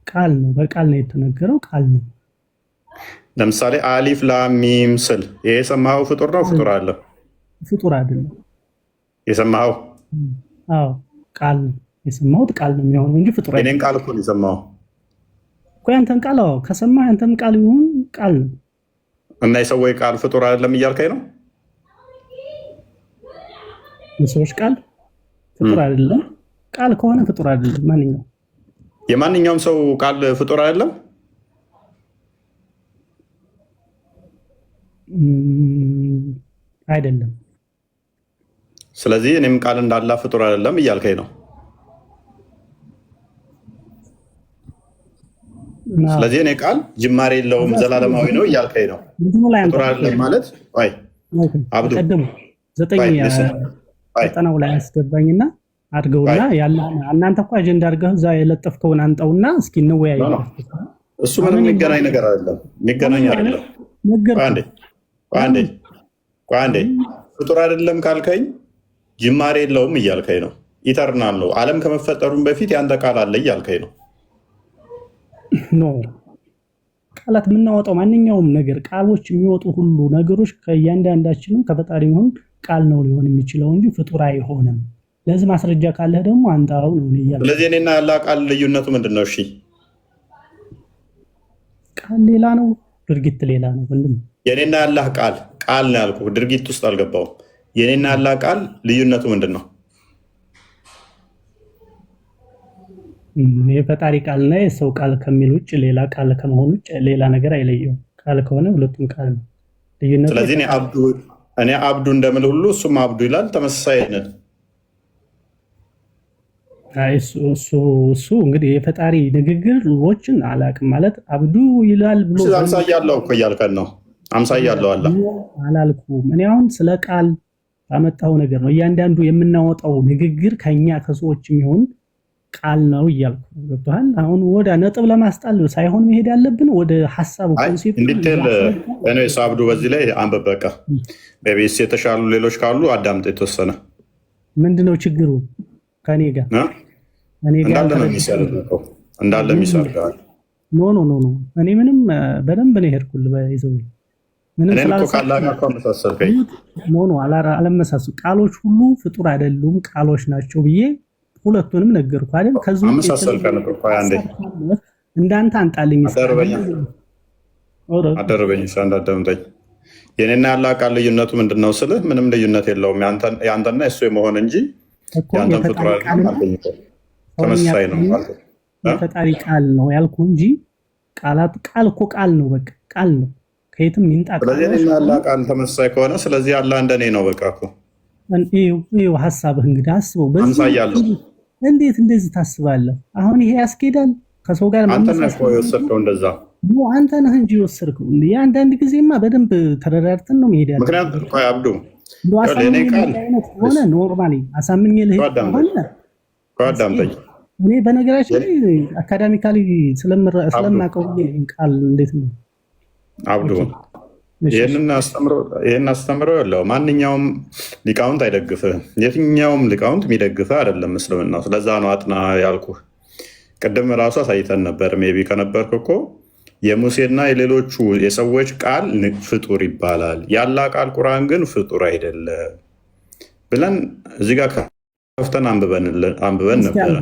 ቃል ነው። በቃል ነው የተነገረው ቃል ነው። ለምሳሌ አሊፍ ላም ሚም ስል ይሄ የሰማኸው ፍጡር ነው ፍጡር አይደለም? ፍጡር አይደለም የሰማኸው? አዎ ቃል ነው የሰማሁት ቃል ነው የሚሆነው እንጂ ፍጡር አይደለም። እኔን ቃል እኮ ነው የሰማኸው እኮ ያንተን ቃል ከሰማህ ያንተም ቃል ይሁን ቃል ነው። እና የሰዎች ቃል ፍጡር አይደለም እያልከኝ ነው? የሰዎች ቃል ፍጡር አይደለም። ቃል ከሆነ ፍጡር አይደለም። ማንኛውም የማንኛውም ሰው ቃል ፍጡር አይደለም አይደለም። ስለዚህ እኔም ቃል እንዳላ ፍጡር አይደለም እያልከኝ ነው። ስለዚህ እኔ ቃል ጅማሬ የለውም ዘላለማዊ ነው እያልከኝ ነው። ፍጡር አይደለም ማለት ወይ አብዱ ዘጠናው ላይ አስገባኝና አድርገውና ያለ እናንተ እኮ አጀንዳ አድርገህ እዛ የለጠፍከውን አንጠውና እስኪ እንወያይ። እሱ ምንም የሚገናኝ ነገር አይደለም። የሚገናኝ አይደለም። አንዴ ፍጡር አይደለም ካልከኝ ጅማሬ የለውም እያልከኝ ነው። ኢተርናል ነው። ዓለም ከመፈጠሩም በፊት ያንተ ቃል አለ እያልከኝ ነው። ኖ ቃላት የምናወጣው ማንኛውም ነገር ቃሎች የሚወጡ ሁሉ ነገሮች ከእያንዳንዳችንም ከፈጣሪ ሆን ቃል ነው ሊሆን የሚችለው እንጂ ፍጡር አይሆንም። ለዚህ ማስረጃ ካለህ ደግሞ አንተ አሁን ነው ይያል። ስለዚህ እኔና ያላህ ቃል ልዩነቱ ምንድነው? እሺ ቃል ሌላ ነው፣ ድርጊት ሌላ ነው። ወንድም የኔና ያላህ ቃል ነው ያልኩህ፣ ድርጊት ውስጥ አልገባውም። የኔና ያላህ ቃል ልዩነቱ ምንድነው? የፈጣሪ ቃልና የሰው ቃል ከሚል ውጭ ሌላ ቃል ከመሆኑ ውጭ ሌላ ነገር አይለየውም። ቃል ከሆነ ሁለቱም ቃል ነው። ልዩነቱ ስለዚህ እኔ አብዱ እንደምል ሁሉ እሱም አብዱ ይላል። ተመሳሳይ ነን። እሱ እንግዲህ የፈጣሪ ንግግሮችን አላውቅም ማለት አብዱ ይላል ብሎ አምሳያለሁ እኮ እያልከን ነው። አምሳያለሁ አለ አላልኩም። እኔ አሁን ስለ ቃል ባመጣው ነገር ነው። እያንዳንዱ የምናወጣው ንግግር ከኛ ከሰዎች የሚሆን ቃል ነው እያልኩ ገብቶሃል። አሁን ወደ ነጥብ ለማስጣል ሳይሆን መሄድ ያለብን ወደ ሐሳቡ ኮንሴፕት እንድትል እኔ አብዱ በዚህ ላይ አንብብ። በቃ በቤስ የተሻሉ ሌሎች ካሉ አዳምጥ። የተወሰነ ምንድነው ችግሩ ከኔ ጋር እንዳለ ነው የሚሰርቀው እንዳለ የሚሰርቀው። ኖ እኔ ምንም በደንብ ነው የሄድኩልህ በይዘው ምንም ስላልመሳሰልከኝ ኖ አለመሳሰል ቃሎች ሁሉ ፍጡር አይደሉም ቃሎች ናቸው ብዬ ሁለቱንም ነገርኩ አይደል? ከዚህ እንዳንተ አንጣልኝ አደረበኝ እንዳደምጠኝ። የኔና ያላህ ቃል ልዩነቱ ምንድነው ስልህ ምንም ልዩነት የለውም። ያንተና እሱ የመሆን እንጂ ያንተን ፍጡር አይደለም። ተመሳሳይ ነው። የፈጣሪ ቃል ነው ያልኩ እንጂ ቃል እኮ ቃል ነው። በቃ ቃል ነው ከየትም ይንጣ። ስለዚህ እኔና ያላህ ቃል ተመሳሳይ ከሆነ ስለዚህ ያላህ እንደኔ ነው። በቃ እኮ ይኸው ሐሳብህ እንግዲህ አስበው። እንዴት እንደዚህ ታስባለህ? አሁን ይሄ ያስኬዳል? ከሰው ጋር አንተ ነህ እኮ የወሰድከው እንደዛ። አንተ ነህ እንጂ የወሰድከው። አንዳንድ ጊዜማ በደንብ ተረዳድተን ነው መሄድ ያለብን። ምክንያቱም አብዱ ለኔ ቃል ሆነ ኖርማሊ አሳምኜ ልሄድ ሆነ አዳምጠኝ። እኔ በነገራችን ላይ አካዳሚካሊ ስለማውቀው ቃል እንዴት ነው አብዱ ይህን አስተምሮ ያለው ማንኛውም ሊቃውንት አይደግፍህም። የትኛውም ሊቃውንት የሚደግፍህ አይደለም እስልምና። ስለዛ ነው አጥና ያልኩህ። ቅድም ራሱ አሳይተን ነበር። ሜቢ ከነበርክ እኮ የሙሴና የሌሎቹ የሰዎች ቃል ፍጡር ይባላል፣ ያላ ቃል ቁርአን ግን ፍጡር አይደለም ብለን እዚህ ጋር ከፍተን አንብበን ነበረ።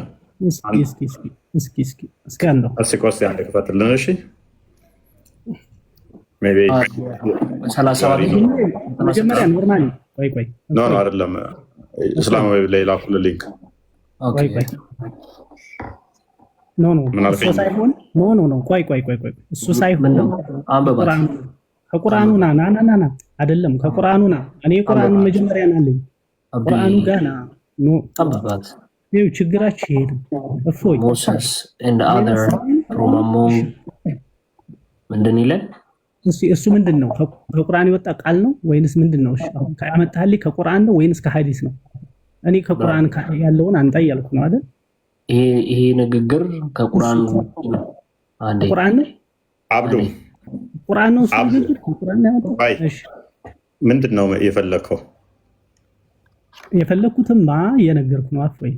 እስኪ አንድ ክፈትልን። እሺ መጀመሪያ ኖርማሊ ቆይ አይደለም እስላማዊ ላይ ላኩል ሊንክ እሱ ሳይሆን ከቁርአኑ ና አይደለም ከቁርአኑ ና እኔ ቁርአኑ መጀመሪያ ናለኝ ቁርአኑ ጋር ና ይኸው ችግራችሁ ይሄዱ እፎይ ምንድን ይለን እሱ ምንድን ነው? ከቁርአን የወጣ ቃል ነው ወይንስ ምንድን ነው? እሺ አሁን ያመጣህልኝ ከቁርአን ነው ወይንስ ከሐዲስ ነው? እኔ ከቁርአን ያለውን አንተ እያልኩ ነው አይደል? ይሄ ንግግር ከቁርአን ቁርአን ነው አብዱ ቁርአን ነው። እሱ ንግግር ከቁርአን ነው ያመጣው። እሺ ምንድን ነው የፈለከው? የፈለኩትማ እየነገርኩ ነው። አፍወይ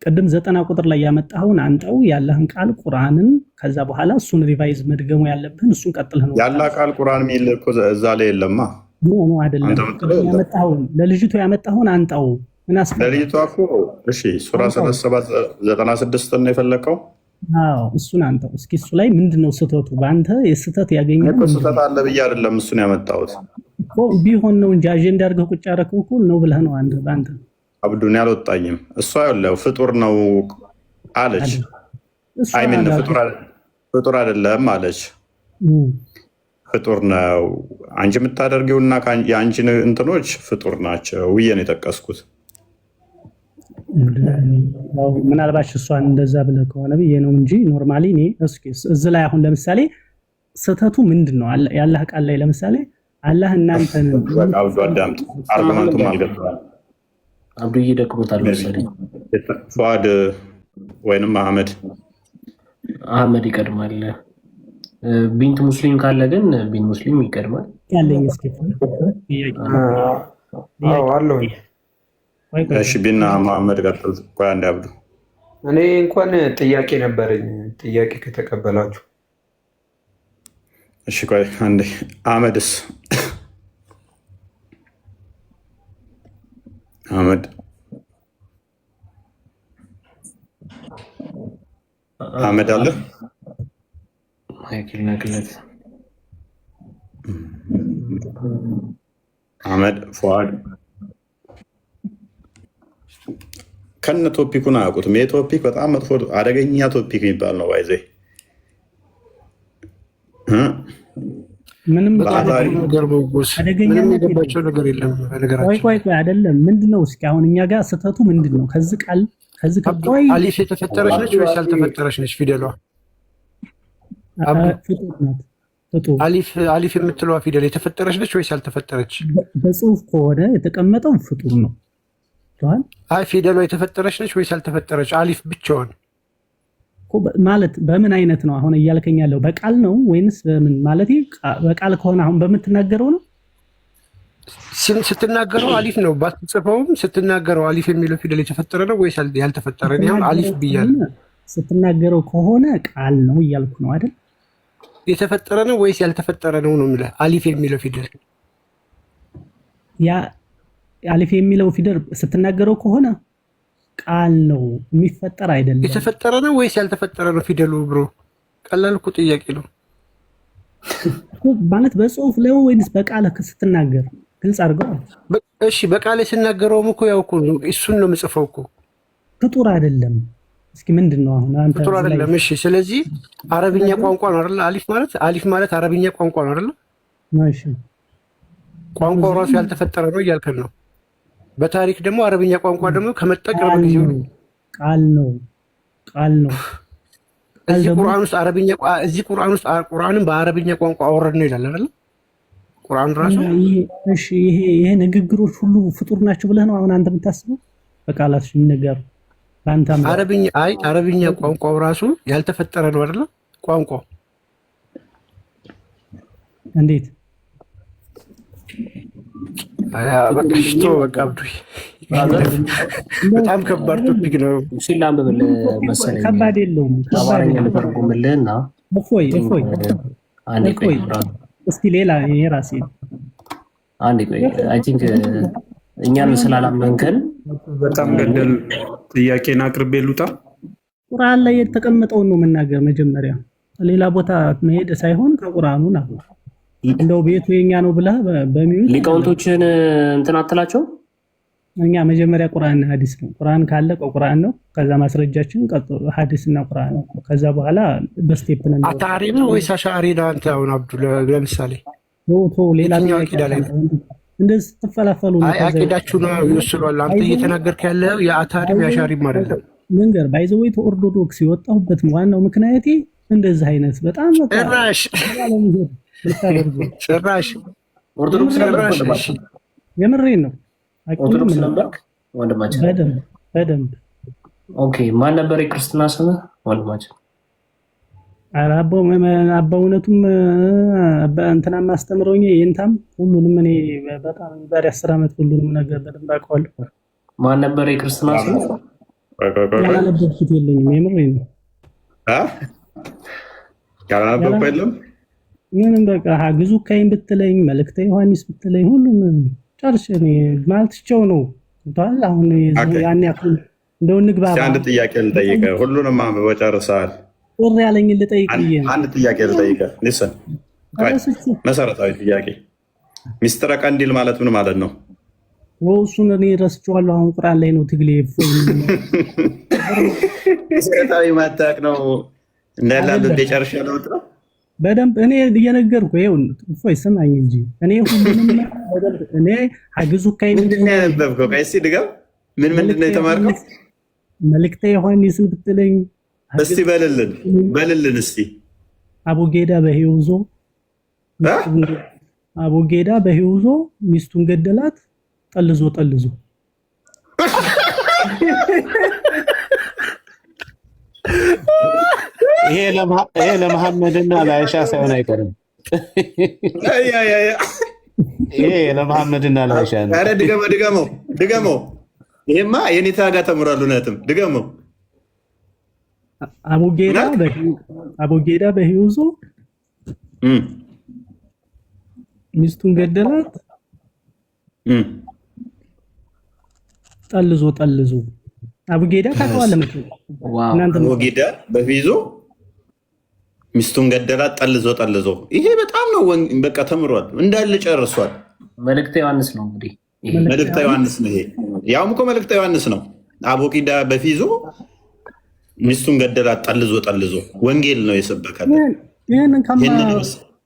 ቅድም 90 ቁጥር ላይ ያመጣኸውን አንተው ያለህን ቃል ቁርአንን ከዛ በኋላ እሱን ሪቫይዝ መድገሙ ያለብህን እሱን ቀጥለህ ነው ያላ ቃል ቁርአን የሚል እኮ እዛ ላይ የለማ። ኖ አይደለም ያመጣኸውን ለልጅቱ ያመጣኸውን አንተው ምን አስፈለገ? ለልጅቷ እኮ እሺ ሱራ 37 96 ነው የፈለከው? አዎ እሱን አንተው እስኪ እሱ ላይ ምንድነው ስህተቱ? በአንተ የስህተት ያገኘው እኮ ስህተት አለ ብዬ አይደለም እሱን ያመጣሁት እኮ ቢሆን ነው እንጂ አጀንዳ አድርገህ ቁጭ ያደረከው እኮ ነው ብለህ ነው አንተ በአንተ አብዱን ያልወጣኝም እሷ ያለው ፍጡር ነው አለች። አይምን ፍጡር አይደለም አለች። ፍጡር ነው አንቺ የምታደርጊውና የአንቺ እንትኖች ፍጡር ናቸው ብዬ ነው የጠቀስኩት። ምናልባት እሷን እንደዛ ብለህ ከሆነ ብዬ ነው እንጂ ኖርማሊ እኔ እስኪ እዚህ ላይ አሁን ለምሳሌ ስህተቱ ምንድን ነው? ያላህ ቃል ላይ ለምሳሌ አላህ እናንተን አብዱ አዳምጥ፣ አርጉመንቱም አልገባም። አብዱዬ ደክሞታል መሰለኝ። ፉአድ ወይንም አህመድ ይቀድማል። ቢንት ሙስሊም ካለ ግን ቢንት ሙስሊም ይቀድማል። ያለኝ እስኪ አለው። እሺ ቢና መሐመድ ቀጥል። ቆይ አንዴ አብዱ፣ እኔ እንኳን ጥያቄ ነበረኝ። ጥያቄ ከተቀበላችሁ እሺ። ቆይ አንዴ አህመድስ አህመድ አለ አህመድ ፉአድ ከነ ቶፒኩን አያውቁትም። ይሄ ቶፒክ በጣም መጥፎ አደገኛ ቶፒክ የሚባል ነው። ባይዘ ምንም አደገኛባቸው ነገር የለም። ቆይ አይደለም ምንድነው? እስኪ አሁን እኛ ጋር ስህተቱ ምንድነው? ከዚህ ቃል አሊፍ የተፈጠረች ነች ወይስ ያልተፈጠረች ነች? ፊደሏ አሊፍ የምትለዋ ፊደል የተፈጠረች ነች ወይስ ያልተፈጠረች? በጽሁፍ ከሆነ የተቀመጠው ፍጡር ነው። አይ ፊደሏ የተፈጠረች ነች ወይስ ያልተፈጠረች? አሊፍ ብቻዋን ማለት በምን አይነት ነው አሁን እያልከኝ ያለው? በቃል ነው ወይንስ በምን ማለት? በቃል ከሆነ አሁን በምትናገረው ነው። ስትናገረው አሊፍ ነው ባትጽፈውም፣ ስትናገረው አሊፍ የሚለው ፊደል የተፈጠረ ነው ወይስ ያልተፈጠረ ነው? አሁን አሊፍ ብያለሁ። ስትናገረው ከሆነ ቃል ነው እያልኩ ነው አይደል? የተፈጠረ ነው ወይስ ያልተፈጠረ ነው ነው የሚለው አሊፍ የሚለው ፊደል። ያ አሊፍ የሚለው ፊደል ስትናገረው ከሆነ ቃል ነው የሚፈጠር አይደለም። የተፈጠረ ነው ወይስ ያልተፈጠረ ነው ፊደሉ? ብሮ ቀላል እኮ ጥያቄ ነው ማለት በጽሁፍ ላይ ወይስ በቃል ስትናገር ግልጽ አድርገው። እሺ በቃል ስናገረውም እኮ ያው እኮ እሱን ነው የምጽፈው እኮ ፍጡር አይደለም። እስኪ ምንድነው አሁን አንተ ፍጡር አይደለም? እሺ ስለዚህ አረብኛ ቋንቋ ነው አይደል? አሊፍ ማለት አረብኛ ቋንቋ ነው አይደል? እሺ ቋንቋው ራሱ ያልተፈጠረ ነው እያልከን ነው። በታሪክ ደግሞ አረብኛ ቋንቋ ደግሞ ከመጣ ቅርብ ጊዜ ነው። ቃል ነው። እዚህ ቁርአን ውስጥ ቁርአንን በአረብኛ ቋንቋ አወረድ ነው ይላል አይደል? ቁርአን ራሱ። እሺ ይሄ ንግግሮች ሁሉ ፍጡር ናቸው ብለህ ነው አሁን አንተ የምታስበው? በቃላት የሚነገሩ በአንተ አረብኛ ቋንቋው ራሱ ያልተፈጠረ ነው አይደለ? ቋንቋው እንዴት በቃ በጣም ከባድ ቶፒክ ነው። ሲላምብል መሰለኝ ከባድ የለውም። አማርኛ ልተርጉምልህና እፎይ እስቲ ሌላ የራሴ አንዴ ቆይ። አይ ቲንክ እኛን ስላላመንከን በጣም ገደል ጥያቄን አቅርቤ ልውጣ። ቁርአን ላይ የተቀመጠውን ነው መናገር መጀመሪያ፣ ሌላ ቦታ መሄድ ሳይሆን ከቁርአኑ ነው። እንደው ቤቱ የኛ ነው ብለህ በሚውል ሊቃውንቶችን እንትን አትላቸው። እኛ መጀመሪያ ቁርአንና ሐዲስ ነው። ቁርአን ካለ ቁርአን ነው። ከዛ ማስረጃችን ቀጥሎ ሐዲስና ቁርአን ነው። ከዛ በኋላ በስቴፕ ነው። አታሪ ነው ወይስ አሻሪ ነው? አንተ አሁን አብዱ ለምሳሌ ሌላ አቂዳ ላይ እንደዚህ ትፈላፈሉ ነው። አቂዳችሁ ነው ይወስዷል። አንተ እየተናገርክ ያለው የአታሪም የአሻሪም አይደለም። መንገር ባይዘው ኦርቶዶክስ የወጣሁበት ዋናው ምክንያቴ እንደዚህ አይነት በጣም ጭራሽ ኦርቶዶክስ ነበርክ? የምሬን ነው። ኦርቶዶክስ ነበርክ ወንድማችን? በደንብ ኦኬ። ማን ነበር የክርስትና ስምህ ወንድማችን? አባውነቱም እንትና ማስተምረውኝ የእንታም ሁሉንም እኔ በጣም ዛሬ 10 ዓመት ሁሉንም ነገር በደንብ አውቀዋለሁ። ማን ነበር የክርስትና ስምህ? ያላነበብኩት የለኝም። የምሬን ነው። ያላነበብኩት የለም። ምንም በቃ ግዙ ካይን ብትለኝ መልእክተ ዮሐንስ ብትለኝ ሁሉም ጨርሼ ማለት ቸው ነው። አሁን ያን ያክል እንደው እንግባባ። አንድ ጥያቄ ልጠይቅህ። ሁሉንም አንብበህ ጨርሰሃል። ወር ያለኝ ልጠይቅህ። አንድ ጥያቄ ልጠይቅህ። ሊስን መሰረታዊ ጥያቄ፣ ሚስጥረ ቀንዲል ማለት ምን ማለት ነው? እሱን እኔ ረስቼዋለሁ። አሁን ቁርአን ላይ ነው ትግሌ። መሰረታዊ ማታቅ ነው እንዳላለ እንደጨርሻ ለውጥ ነው በደንብ እኔ እየነገርኩህ። ይኸው እፎይ ስማኝ እንጂ እኔ ሁሉንም በደንብ እኔ አግዙ ካይ ምንድን ነው ያነበብከው? ቀይስ ድገም። ምንድን ነው የተማርከው? መልእክተ ዮሐንስን ብትለኝ እስቲ በልልን እስቲ። አቡጌዳ በህይወዞ ሚስቱን ገደላት ጠልዞ ይሄ ለመሐመድና ለአይሻ ሳይሆን አይቀርም። ይሄ ለመሐመድና ለአይሻ ነው። ኧረ ድገመው። ይሄማ የኔታ ጋር ተምሯል። እውነትም ድገመው። አቡጌዳ በህይወዞ ሚስቱን ገደላት ጠልዞ አቡጌዳ ታውቀዋለህ መቼም። አቡጌዳ በህይወዞ ሚስቱን ገደላት ጠልዞ። ይሄ በጣም ነው በቃ ተምሯል፣ እንዳለ ጨርሷል። መልእክተ ዮሐንስ ነው እንግዲህ መልእክተ ዮሐንስ ነው ይሄ። ያውም እኮ መልእክተ ዮሐንስ ነው። አቡጌዳ በፊዞ ሚስቱን ገደላት ጠልዞ ወንጌል ነው የሰበከለ። ይሄንን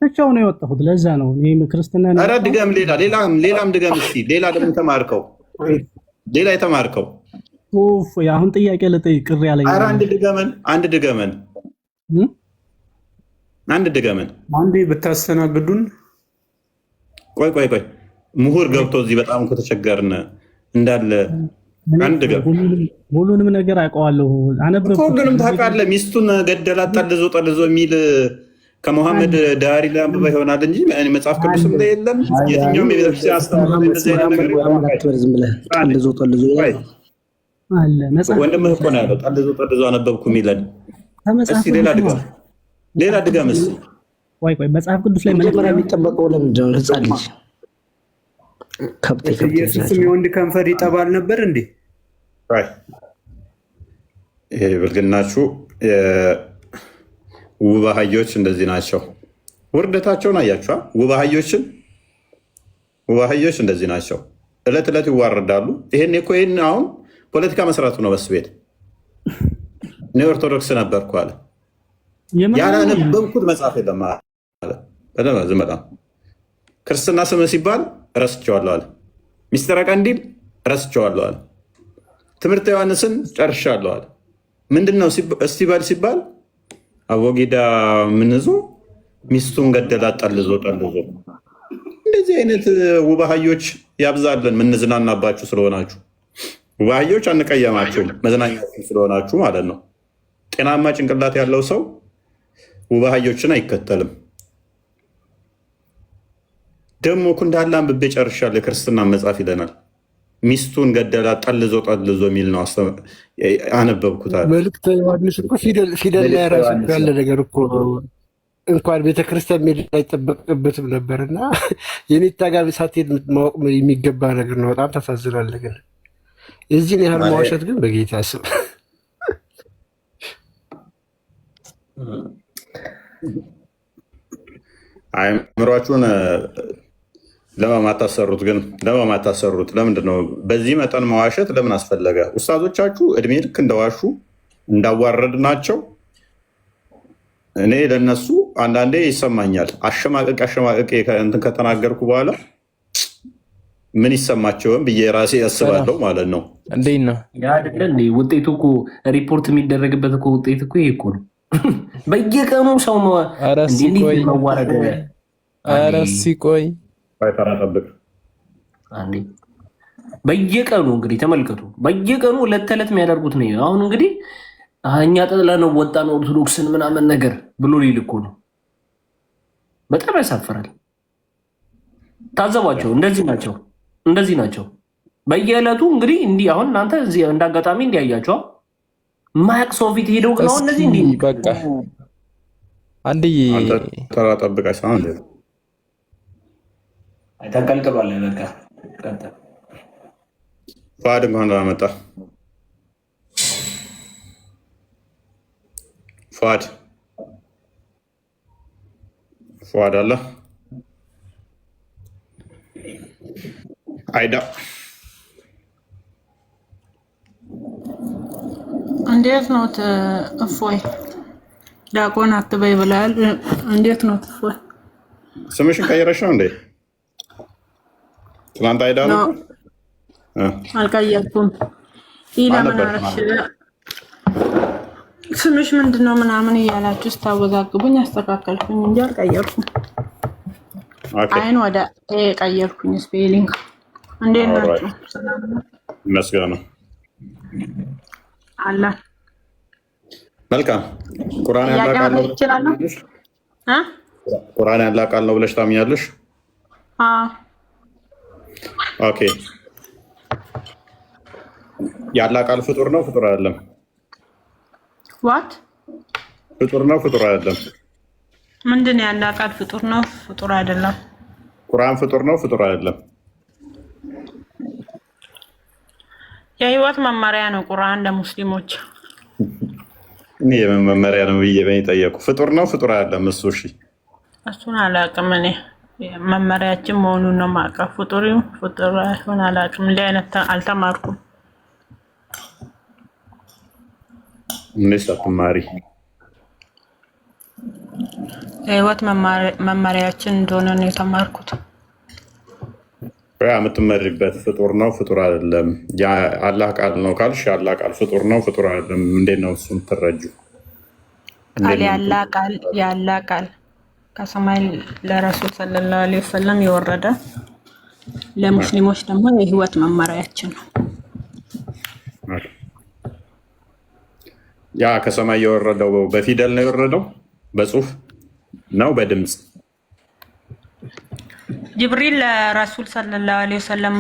ብቻው ነው የወጣሁት። ለዛ ነው እኔ ክርስትና ነው። ኧረ ድገም፣ ሌላም ድገም እስኪ። ሌላ ደግሞ የተማርከው አሁን ጥያቄ ልጠይቅ ቅር ያለኝ። ኧረ አንድ ድገመን አንዴ ብታስተናግዱን። ቆይ ምሁር ገብቶ እዚህ በጣም እኮ ተቸገርን እንዳለ። አንድ ድገም። ሁሉንም ነገር አውቀዋለሁ፣ አነበብኩ። ሁሉንም ታውቃለህ። ሚስቱን ገደላት ጠልዞ የሚል ከመሐመድ ዳሪ ላይ አንብባ ይሆናል እንጂ መጽሐፍ ቅዱስም ላይ የለም። የትኛውም የቤተክርስቲያን አስተምሮ እንደዚህ አይነት ነገር ወንድምህ እኮ ነው ያለው። ጠልዞ አነበብኩ የሚለን። እስኪ ሌላ ድገም እስኪ። ቆይ መጽሐፍ ቅዱስ ላይ መጀመሪያ የሚጠበቀው ለምንድን ነው? ህፃን ልጅ ኢየሱስም የወንድ ከንፈር ይጠባል ነበር እንዴ? ይሄ ብልግናችሁ። ውብ አህዮች እንደዚህ ናቸው። ውርደታቸውን አያችኋ? ውብ አህዮች እንደዚህ ናቸው። እለት ይዋረዳሉ። ይሄን አሁን ፖለቲካ መስራቱ ነው። በሱ ቤት እኔ ኦርቶዶክስ ነበርኩ አለ። ያላነበብኩት መጽሐፍ የለም አለ። ዝም በጣም ክርስትና ስም ሲባል ረስቼዋለሁ አለ። ሚስጥረ ቀንዲል ረስቼዋለሁ አለ። ትምህርተ ዮሐንስን ጨርሻለሁ አለ። ምንድን ነው እስቲ በል ሲባል አቡጌዳ ምንዞ ሚስቱን ገደላት ጠልዞ። እንደዚህ አይነት ውባህዮች ያብዛልን። ምንዝናናባችሁ ስለሆናችሁ ውባህዮች አንቀየማችሁም፣ መዝናኛችሁ ስለሆናችሁ ማለት ነው። ጤናማ ጭንቅላት ያለው ሰው ውባህዮችን አይከተልም። ደግሞ እኮ እንዳለ አንብቤ ጨርሻለሁ። የክርስትና መጽሐፍ ይለናል። ሚስቱን ገደላት ጠልዞ የሚል ነው አነበብኩታል። መልእክተ ዮሐንስ እኮ ፊደል ላይ ራሱ ያለ ነገር እኮ እንኳን ቤተክርስቲያን ሜድ አይጠበቅበትም ነበር እና የኔታ ጋር ሳትሄድ ማወቅ የሚገባ ነገር ነው። በጣም ታሳዝናለህ። ግን የዚህን ያህል መዋሸት ግን በጌታ ስም አእምሯችሁን ለማታሰሩት ግን ለማታሰሩት ለምንድን ነው በዚህ መጠን መዋሸት ለምን አስፈለገ? ኡስታዞቻችሁ እድሜ ልክ እንደዋሹ እንዳዋረድ ናቸው። እኔ ለነሱ አንዳንዴ ይሰማኛል። አሸማቀቅ እንትን ከተናገርኩ በኋላ ምን ይሰማቸውን ብዬ ራሴ ያስባለሁ ማለት ነው። እንዴት ነው አይደለ? ውጤቱ እኮ ሪፖርት የሚደረግበት እኮ ውጤት እኮ ይሄ እኮ ነው። በየቀኑ ሰው ነው መዋረድ። ኧረ ሲቆይ ተራ ጠብቅ። በየቀኑ እንግዲህ ተመልከቱ፣ በየቀኑ ዕለት ተዕለት የሚያደርጉት ነው። አሁን እንግዲህ እኛ ጥለነው ወጣን ኦርቶዶክስን ምናምን ነገር ብሎ ሊል እኮ ነው። በጣም ያሳፍራል። ታዘቧቸው። እንደዚህ ናቸው በየዕለቱ እንግዲህ እንዲህ። አሁን እናንተ እዚህ እንዳጋጣሚ እንዲያያቸው ማያቅ ሰው ፊት ሄደው ግን አሁን እነዚህ እንዲህ በቃ አንድ ተራ ጠብቅ። ተንቀልቅሏል። በቃ ፋድ እንኳን ላመጣ ፏድ አለ አይዳ እንዴት ነው እፎይ? ዲያቆን አትበይ ብላል። እንዴት ነው እፎይ? ስምሽን ቀይረሽ ነው እንዴ? ትናንት አይዳ ነው አልቀየርኩም። ኢላ ምን አረፍሽ? ስምሽ ምንድነው ምናምን እያላችሁ ስታወዛግቡኝ አስተካከልኩኝ እንጂ አልቀየርኩም። አይን ወደ ቀየርኩኝ። ስፔሊንግ እንዴት ናችሁ? ይመስገን ነው አላ መልካም። ቁርአን ያላቃል ነው ቁርአን ያላቃል ነው ብለሽ ታምኛለሽ? ኦኬ። ያላቃል ፍጡር ነው ፍጡር አይደለም? ዋት ፍጡር ነው ፍጡር አይደለም? ምንድን ነው ያላቃል ፍጡር ነው ፍጡር አይደለም? ቁርአን ፍጡር ነው ፍጡር አይደለም? የህይወት መመሪያ ነው ቁርአን ለሙስሊሞች። እኔ የመመሪያ ነው ብዬ ጠየቁ። ፍጡር ነው ፍጡር አይደለም? እሱ እሺ፣ እሱን አላውቅም። እኔ መመሪያችን መሆኑን ነው የማውቀው። ፍጡር ፍጡር አይሆን አላውቅም። እንዲህ አይነት አልተማርኩም። እንዴት አትማሪ? የህይወት መመሪያችን እንደሆነ ነው የተማርኩት። የምትመሪበት ፍጡር ነው ፍጡር አይደለም? አላህ ቃል ነው ካልሽ አላህ ቃል ፍጡር ነው ፍጡር አይደለም? እንዴት ነው እሱን ትረጁ? ያላህ ቃል ከሰማይ ለረሱል ሰለላሁ ዐለይሂ ወሰለም የወረደ ለሙስሊሞች ደግሞ የህይወት መመሪያችን ነው። ያ ከሰማይ የወረደው በፊደል ነው የወረደው? በጽሁፍ ነው በድምፅ? ጅብሪል ለረሱል ሰለላሁ ዐለይሂ ወሰለም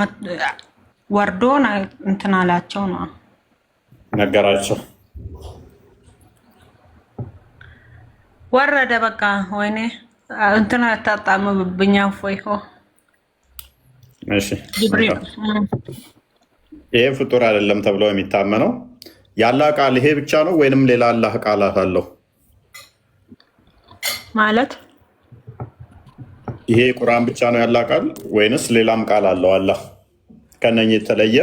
ወርዶ እንትን አላቸው ነው ነገራቸው። ወረደ በቃ። ወይኔ እንትን አታጣምብብኛ ፎይሆ። እሺ ይሄ ፍጡር አይደለም ተብሎ የሚታመነው ያላህ ቃል ይሄ ብቻ ነው ወይንም ሌላ አላህ ቃላት አለው ማለት? ይሄ ቁርአን ብቻ ነው ያላህ ቃል ወይንስ ሌላም ቃል አለው? አላህ ከነኚህ የተለየ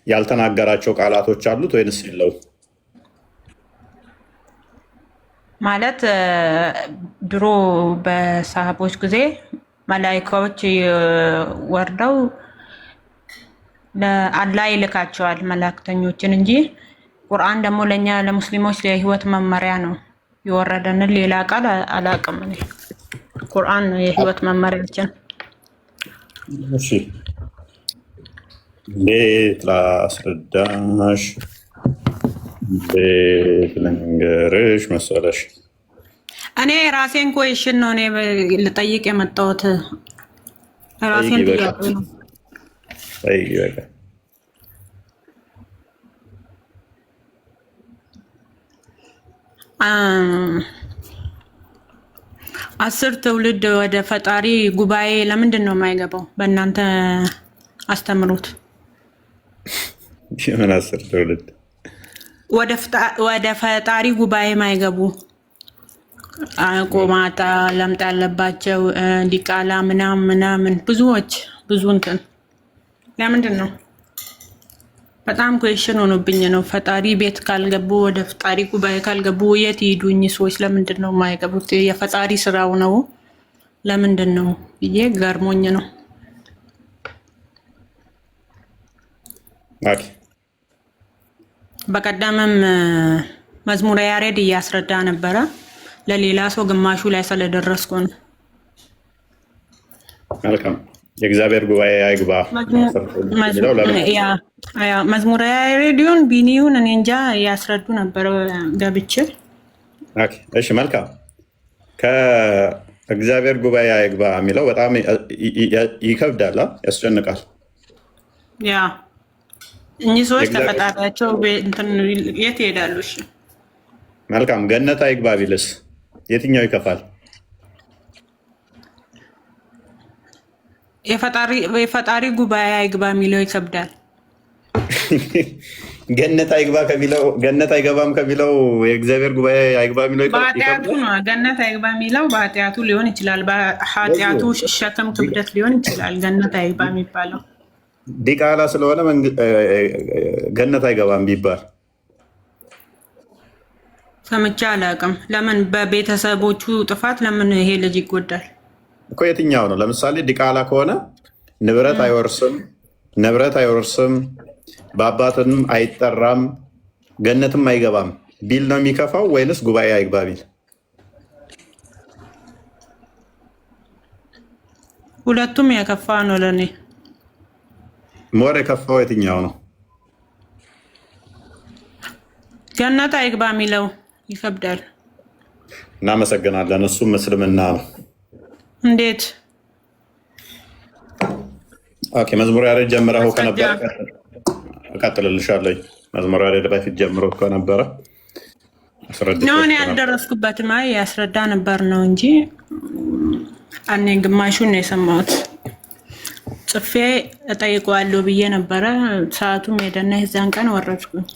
ያልተናገራቸው ቃላቶች አሉት ወይንስ የለው? ማለት ድሮ በሰሃቦች ጊዜ መላኢካዎች ወርደው ለአላህ ይልካቸዋል መላእክተኞችን እንጂ ቁርአን ደግሞ ለኛ ለሙስሊሞች የህይወት መመሪያ ነው የወረደንን ሌላ ቃል አላውቅም እኔ። ቁርአን የህይወት መመሪያችን። እሺ እንዴት ላስረዳሽ? እንዴት ልንገርሽ መሰለሽ? እኔ ራሴን ኮሽን ነው እኔ ልጠይቅ የመጣሁት ራሴን ጥያቄ ነው። አስር ትውልድ ወደ ፈጣሪ ጉባኤ ለምንድን ነው የማይገባው? በእናንተ አስተምሩት። የምን አስር ትውልድ ወደ ፈጣሪ ጉባኤ ማይገቡ? ቆማጣ፣ ለምጥ ያለባቸው፣ ዲቃላ ምናምን ብዙ እንትን ለምንድን ነው? በጣም ኩዌሽን ሆኖብኝ ነው። ፈጣሪ ቤት ካልገቡ፣ ወደ ፈጣሪ ጉባኤ ካልገቡ የት ይሄዱኝ ሰዎች? ለምንድን ነው የማይገቡት? የፈጣሪ ስራው ነው። ለምንድን ነው ብዬ ገርሞኝ ነው። በቀደምም መዝሙረ ያሬድ እያስረዳ ነበረ። ለሌላ ሰው ግማሹ ላይ ስለደረስኩ ነው። መልካም። የእግዚአብሔር ጉባኤ አይግባ መዝሙረ ያሬድን ቢኒውን እኔ እንጃ እያስረዱ ነበረ ገብቼ። እሺ መልካም። ከእግዚአብሔር ጉባኤ አይግባ የሚለው በጣም ይከብዳል፣ ያስጨንቃል። ያ እኚህ ሰዎች ተፈጣሪያቸው የት ይሄዳሉ? እሺ መልካም። ገነት አይግባ ቢልስ የትኛው ይከፋል? የፈጣሪ ጉባኤ አይግባ የሚለው ይከብዳል። ገነት አይገባም ከሚለው የእግዚአብሔር ጉባኤ አይግባ የሚለው በኃጢአቱ ነው። ገነት አይግባ የሚለው በኃጢአቱ ሊሆን ይችላል። በኃጢአቱ ሸክም ክብደት ሊሆን ይችላል። ገነት አይግባ የሚባለው ዲቃላ ስለሆነ ገነት አይገባም ቢባል ሰምቼ አላውቅም። ለምን በቤተሰቦቹ ጥፋት ለምን ይሄ ልጅ ይጎዳል እኮ? የትኛው ነው? ለምሳሌ ዲቃላ ከሆነ ንብረት አይወርስም፣ በአባትንም አይጠራም፣ ገነትም አይገባም ቢል ነው የሚከፋው ወይንስ ጉባኤ አይግባ ቢል? ሁለቱም የከፋ ነው ለእኔ። ሞር የከፋው የትኛው ነው? ገነት አይግባ የሚለው ይከብዳል። እናመሰግናለን። እሱም እስልምና ነው። እንዴት? ኦኬ። መዝሙር ያሬድ ጀምረው ከነበረ እቀጥልልሻለሁ። መዝሙር ያሬድ በፊት ጀምሮ ከነበረ እኔ ያልደረስኩበትም ያስረዳ ነበር ነው እንጂ እኔ ግማሹን ነው የሰማሁት። ጽፌ እጠይቀዋለሁ ብዬ ነበረ። ሰዓቱም ሄደና የዛን ቀን ወረድኩኝ።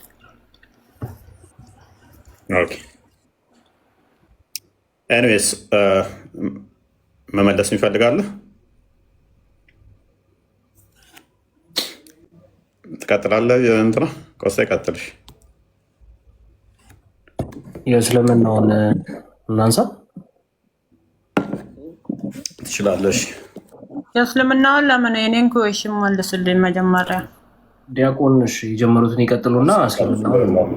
ኤኒዌይስ መመለስ ይፈልጋለህ? ትቀጥላለህ? እንትና ቆስታ ይቀጥልሽ። የእስልምናውን እናንሳ ትችላለሽ። የእስልምናውን ለምን የኔን ኩዌሽን መልስልኝ መጀመሪያ። ዲያቆንሽ የጀመሩትን ይቀጥሉና እስልምናውን።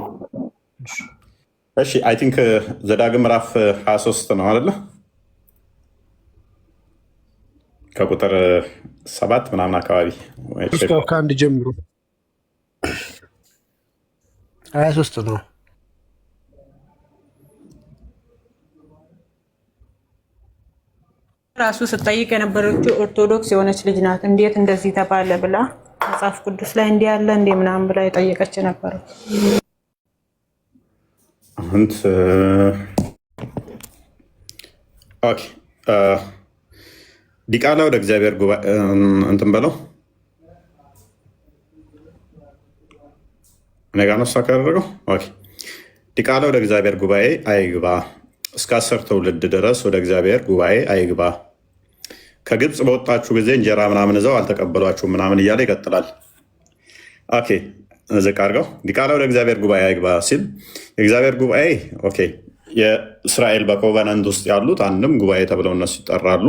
እሺ አይ ቲንክ ዘዳግም ምዕራፍ 23 ነው አይደለ? ከቁጥር 7 ምናምን አካባቢ ከአንድ ጀምሮ 23 ነው። ራሱ ስጠይቅ የነበረችው ኦርቶዶክስ የሆነች ልጅ ናት። እንዴት እንደዚህ ተባለ ብላ መጽሐፍ ቅዱስ ላይ እንዲህ ያለ እንደ ምናምን ብላ የጠየቀች ነበረው። ኦኬ ዲቃላ ወደ እግዚአብሔር ጉባኤ እንትን በለው ነጋ ነው ሳካ ያደረገው። ዲቃላ ወደ እግዚአብሔር ጉባኤ አይግባ፣ እስከ 10 ትውልድ ድረስ ወደ እግዚአብሔር ጉባኤ አይግባ። ከግብፅ በወጣችሁ ጊዜ እንጀራ ምናምን ይዘው አልተቀበሏችሁም ምናምን እያለ ይቀጥላል። ኦኬ ዝቅ አድርገው። ዲቃላ ወደ እግዚአብሔር ጉባኤ አይግባ ሲል የእግዚአብሔር ጉባኤ ኦኬ የእስራኤል በኮቨናንት ውስጥ ያሉት አንድም ጉባኤ ተብለው እነሱ ይጠራሉ።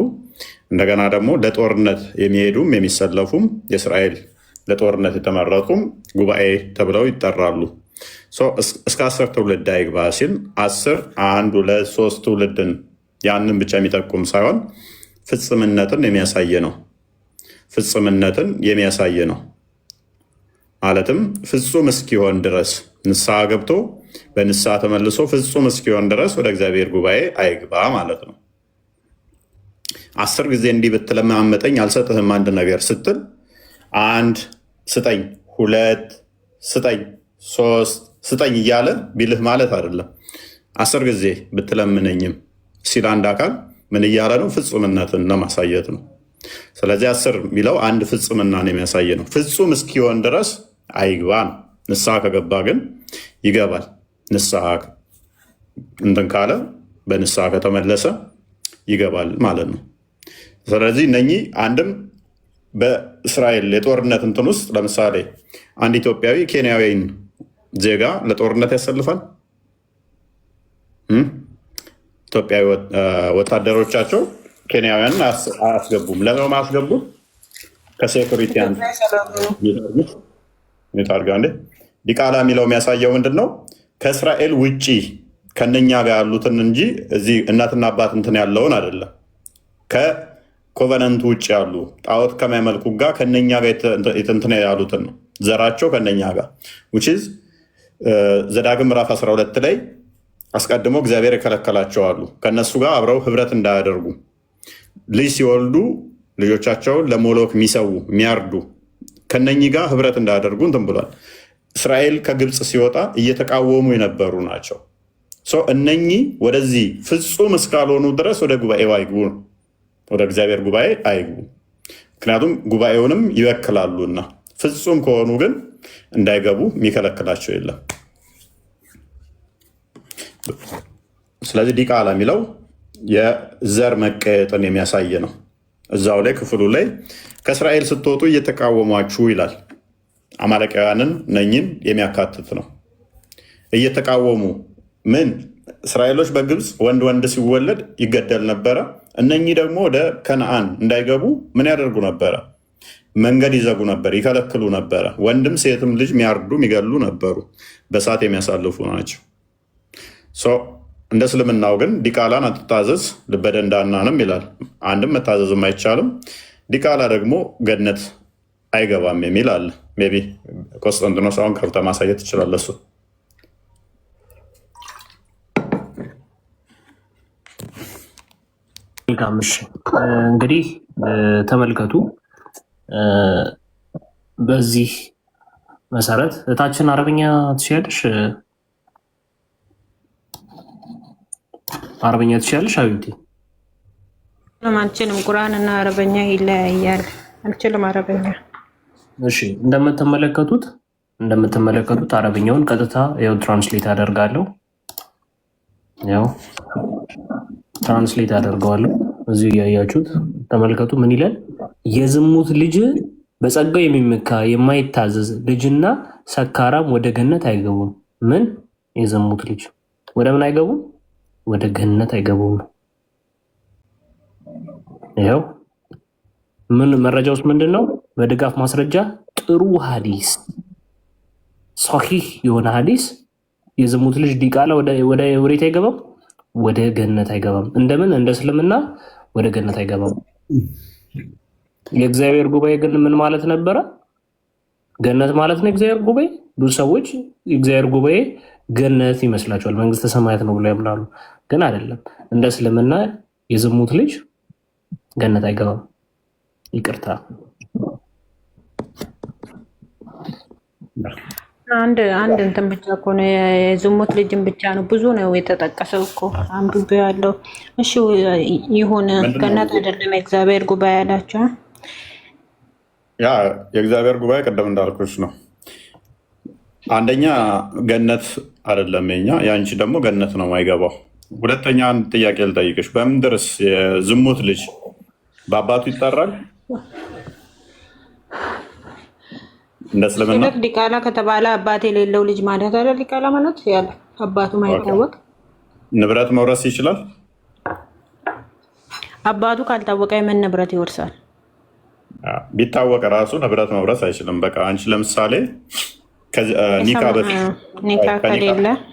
እንደገና ደግሞ ለጦርነት የሚሄዱም የሚሰለፉም የእስራኤል ለጦርነት የተመረጡም ጉባኤ ተብለው ይጠራሉ። እስከ 10 ትውልድ አይግባ ሲል 10 1 2 3 ትውልድን ያንን ብቻ የሚጠቁም ሳይሆን ፍጽምነትን የሚያሳይ ነው። ፍጽምነትን የሚያሳይ ነው። ማለትም ፍጹም እስኪሆን ድረስ ንስሐ ገብቶ በንስሐ ተመልሶ ፍጹም እስኪሆን ድረስ ወደ እግዚአብሔር ጉባኤ አይግባ ማለት ነው። 10 ጊዜ እንዲህ ብትለማመጠኝ አልሰጥህም አንድ ነገር ስትል 1 ስጠኝ፣ 2 ስጠኝ፣ 3 ስጠኝ እያለ ቢልህ ማለት አይደለም። 10 ጊዜ ብትለምነኝም ሲል አንድ አካል ምን እያለ ነው? ፍጹምነትን ለማሳየት ነው። ስለዚህ 10 የሚለው አንድ ፍጽምናን የሚያሳይ ነው። ፍጹም እስኪሆን ድረስ አይግባ ነው። ንስሐ ከገባ ግን ይገባል። ንስሐ እንትን ካለ በንስሐ ከተመለሰ ይገባል ማለት ነው። ስለዚህ እነኚህ አንድም በእስራኤል የጦርነት እንትን ውስጥ ለምሳሌ አንድ ኢትዮጵያዊ ኬንያዊን ዜጋ ለጦርነት ያሰልፋል። ኢትዮጵያዊ ወታደሮቻቸው ኬንያውያንን አያስገቡም። ለምን አያስገቡም? ከሴኩሪቲ ታርጋ እንዴ ዲቃላ የሚለው የሚያሳየው ምንድን ነው? ከእስራኤል ውጭ ከነኛ ጋር ያሉትን እንጂ እዚህ እናትና አባት እንትን ያለውን አይደለም። ከኮቨነንት ውጭ ያሉ ጣዖት ከሚያመልኩ ጋር ከነኛ ጋር እንትን ያሉትን ነው። ዘራቸው ከነኛ ጋር ዘዳግም ምዕራፍ 12 ላይ አስቀድሞ እግዚአብሔር የከለከላቸው አሉ። ከነሱ ጋር አብረው ህብረት እንዳያደርጉ ልጅ ሲወልዱ ልጆቻቸውን ለሞሎክ የሚሰዉ የሚያርዱ ከነኚህ ጋር ህብረት እንዳያደርጉ እንትን ብሏል። እስራኤል ከግብፅ ሲወጣ እየተቃወሙ የነበሩ ናቸው። እነኚህ ወደዚህ ፍጹም እስካልሆኑ ድረስ ወደ ጉባኤው አይግቡ ነው። ወደ እግዚአብሔር ጉባኤ አይግቡ፣ ምክንያቱም ጉባኤውንም ይወክላሉና። ፍጹም ከሆኑ ግን እንዳይገቡ የሚከለክላቸው የለም። ስለዚህ ዲቃላ የሚለው የዘር መቀየጥን የሚያሳይ ነው። እዛው ላይ ክፍሉ ላይ ከእስራኤል ስትወጡ እየተቃወሟችሁ ይላል። አማሌቃውያንን ነኝን የሚያካትት ነው። እየተቃወሙ ምን እስራኤሎች በግብፅ ወንድ ወንድ ሲወለድ ይገደል ነበረ። እነኚህ ደግሞ ወደ ከነአን እንዳይገቡ ምን ያደርጉ ነበረ? መንገድ ይዘጉ ነበር፣ ይከለክሉ ነበረ። ወንድም ሴትም ልጅ የሚያርዱ የሚገሉ ነበሩ። በእሳት የሚያሳልፉ ናቸው። እንደ እስልምናው ግን ዲቃላን አትታዘዝ ልበ ደንዳናንም ይላል። አንድም መታዘዝም አይቻልም። ዲቃላ ደግሞ ገነት አይገባም የሚል አለ። ሜይ ቢ ቆስጠንጢኖስ አሁን ከብተ ማሳየት ትችላለህ። እሱ እንግዲህ ተመልከቱ። በዚህ መሰረት እታችን አረብኛ ትችያለሽ? አረበኛ ትችያለሽ? አብቲ አልችልም። ቁርአን እና አረበኛ ይለያያል። አልችልም አረበኛ። እሺ፣ እንደምትመለከቱት አረበኛውን ቀጥታ ያው ትራንስሌት አደርጋለሁ። ያው ትራንስሌት አደርገዋለሁ። እዚሁ እያያችሁት ተመልከቱ። ምን ይላል? የዝሙት ልጅ በጸጋው የሚመካ የማይታዘዝ ልጅና ሰካራም ወደ ገነት አይገቡም። ምን? የዝሙት ልጅ ወደ ምን አይገቡም? ወደ ገነት አይገቡም ነው። ይኸው ምን መረጃ ውስጥ ምንድን ነው? በድጋፍ ማስረጃ ጥሩ ሀዲስ፣ ሶሒህ የሆነ ሀዲስ የዝሙት ልጅ ዲቃላ ወዴት አይገባም? ወደ ገነት አይገባም። እንደምን? እንደ እስልምና ወደ ገነት አይገባም። የእግዚአብሔር ጉባኤ ግን ምን ማለት ነበረ? ገነት ማለት ነው የእግዚአብሔር ጉባኤ። ብዙ ሰዎች የእግዚአብሔር ጉባኤ ገነት ይመስላቸዋል፣ መንግስተ ሰማያት ነው ብለው ያምናሉ። ግን አይደለም። እንደ እስልምና የዝሙት ልጅ ገነት አይገባም። ይቅርታ፣ አንድ እንትን ብቻ እኮ ነው የዝሙት ልጅን ብቻ ነው። ብዙ ነው የተጠቀሰው እኮ አንብቤ ያለው። እሺ ይሁን፣ ገነት አይደለም የእግዚአብሔር ጉባኤ ያላቸው። ያ የእግዚአብሔር ጉባኤ ቅድም እንዳልኩሽ ነው። አንደኛ ገነት አይደለም የኛ፣ የአንቺ ደግሞ ገነት ነው አይገባው። ሁለተኛ አንድ ጥያቄ ልጠይቅሽ። በምድርስ የዝሙት ልጅ በአባቱ ይጠራል? እንደ እስልምና ዲቃላ ከተባለ አባት የሌለው ልጅ ማለት አይደል? ዲቃላ ማለት ያለ አባቱ ማይታወቅ ንብረት መውረስ ይችላል? አባቱ ካልታወቀ የምን ንብረት ይወርሳል? ቢታወቅ ራሱ ንብረት መውረስ አይችልም። በቃ አንቺ ለምሳሌ ኒካ በፊት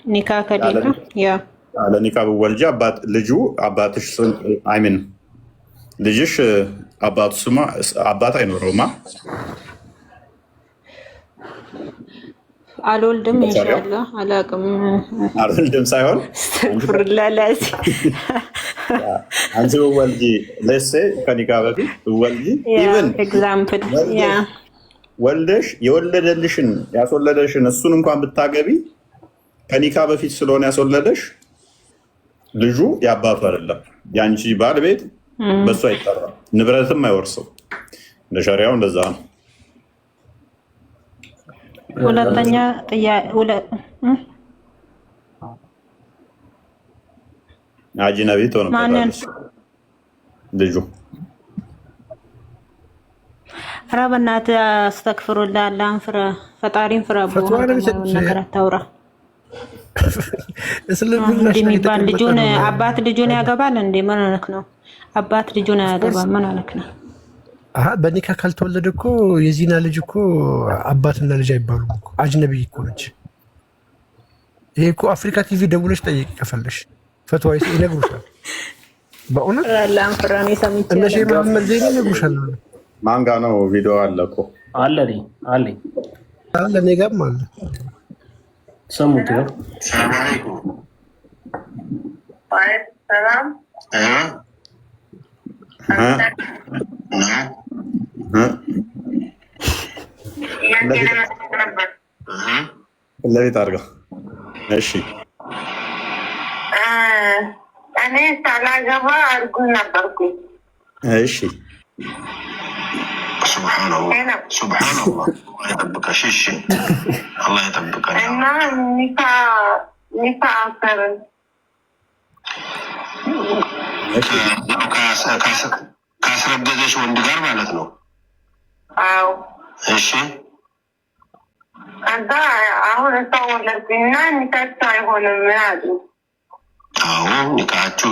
ኒካ ከሌለ ለኒካ ብወልጂ ልጁ አባትሽ አይምን ልጅሽ አባቱ ስማ አባት አይኖረውማ። አልወልድም ኢንሻአላህ አላቅም። አልወልድም ሳይሆን ፍርላላዚ አንቺ ወልጂ ለሴ ከኒካ በፊት ወልጂ ኢቭን ኤግዛምፕል ያ ወልደሽ የወለደልሽን ያስወለደሽን እሱን እንኳን ብታገቢ ከኒካ በፊት ስለሆነ ያስወለደሽ ልጁ ያባቱ አይደለም፣ ያንቺ ባለቤት በሱ አይጠራም፣ ንብረትም አይወርሰው። እንደ ሸሪዓው እንደዛ ነው። ሁለተኛ አጅነቢ ትሆንበታለች ልጁ። ኧረ በእናትህ አስተክፍሩላህ፣ አላህን ፍራ፣ ፈጣሪን ፍራ። ነገር አታውራ። የሚባል ልጁን አባት ልጁን ያገባል እንዴ? ምን ሆነክ ነው? አባት ልጁን አያገባም። ምን ሆነክ ነው? በኒካ ካልተወለደ እኮ የዚና ልጅ እኮ አባትና ልጅ አይባሉም እኮ አጅነቢ እኮ ነች። ይሄ እኮ አፍሪካ ቲቪ ደውለሽ ጠይቂ ከፈለሽ ፈትዋ ይነግሩሻል። በእውነት አላህን ፍራ ነው ሰምቼ እነ ሼህ መሐመድ ዘይን ይነግሩሻል። ማን ጋ ነው ቪዲዮ አለ እኮ አለ አለ አለ እኔ ጋርም አለ። ሰሙት ነው። ሰላም አለይኩም። ሰላም ለቤት አድርገው። እሺ እኔ ሳላገባ እርጉዝ ነበርኩኝ። እሺ ሱብሃንአላህ ሱብሃንአላህ ይጠብቀሽ። እሺ አላህ ይጠብቀሽ። እና ኒካ አሰርን ካስረገዘሽ ወንድ ጋር ማለት ነው? አዎ። እሺ ከዛ አሁን እሷ ወለድኩኝና ኒካችሁ አይሆንም አሉ። አዎ ኒካችሁ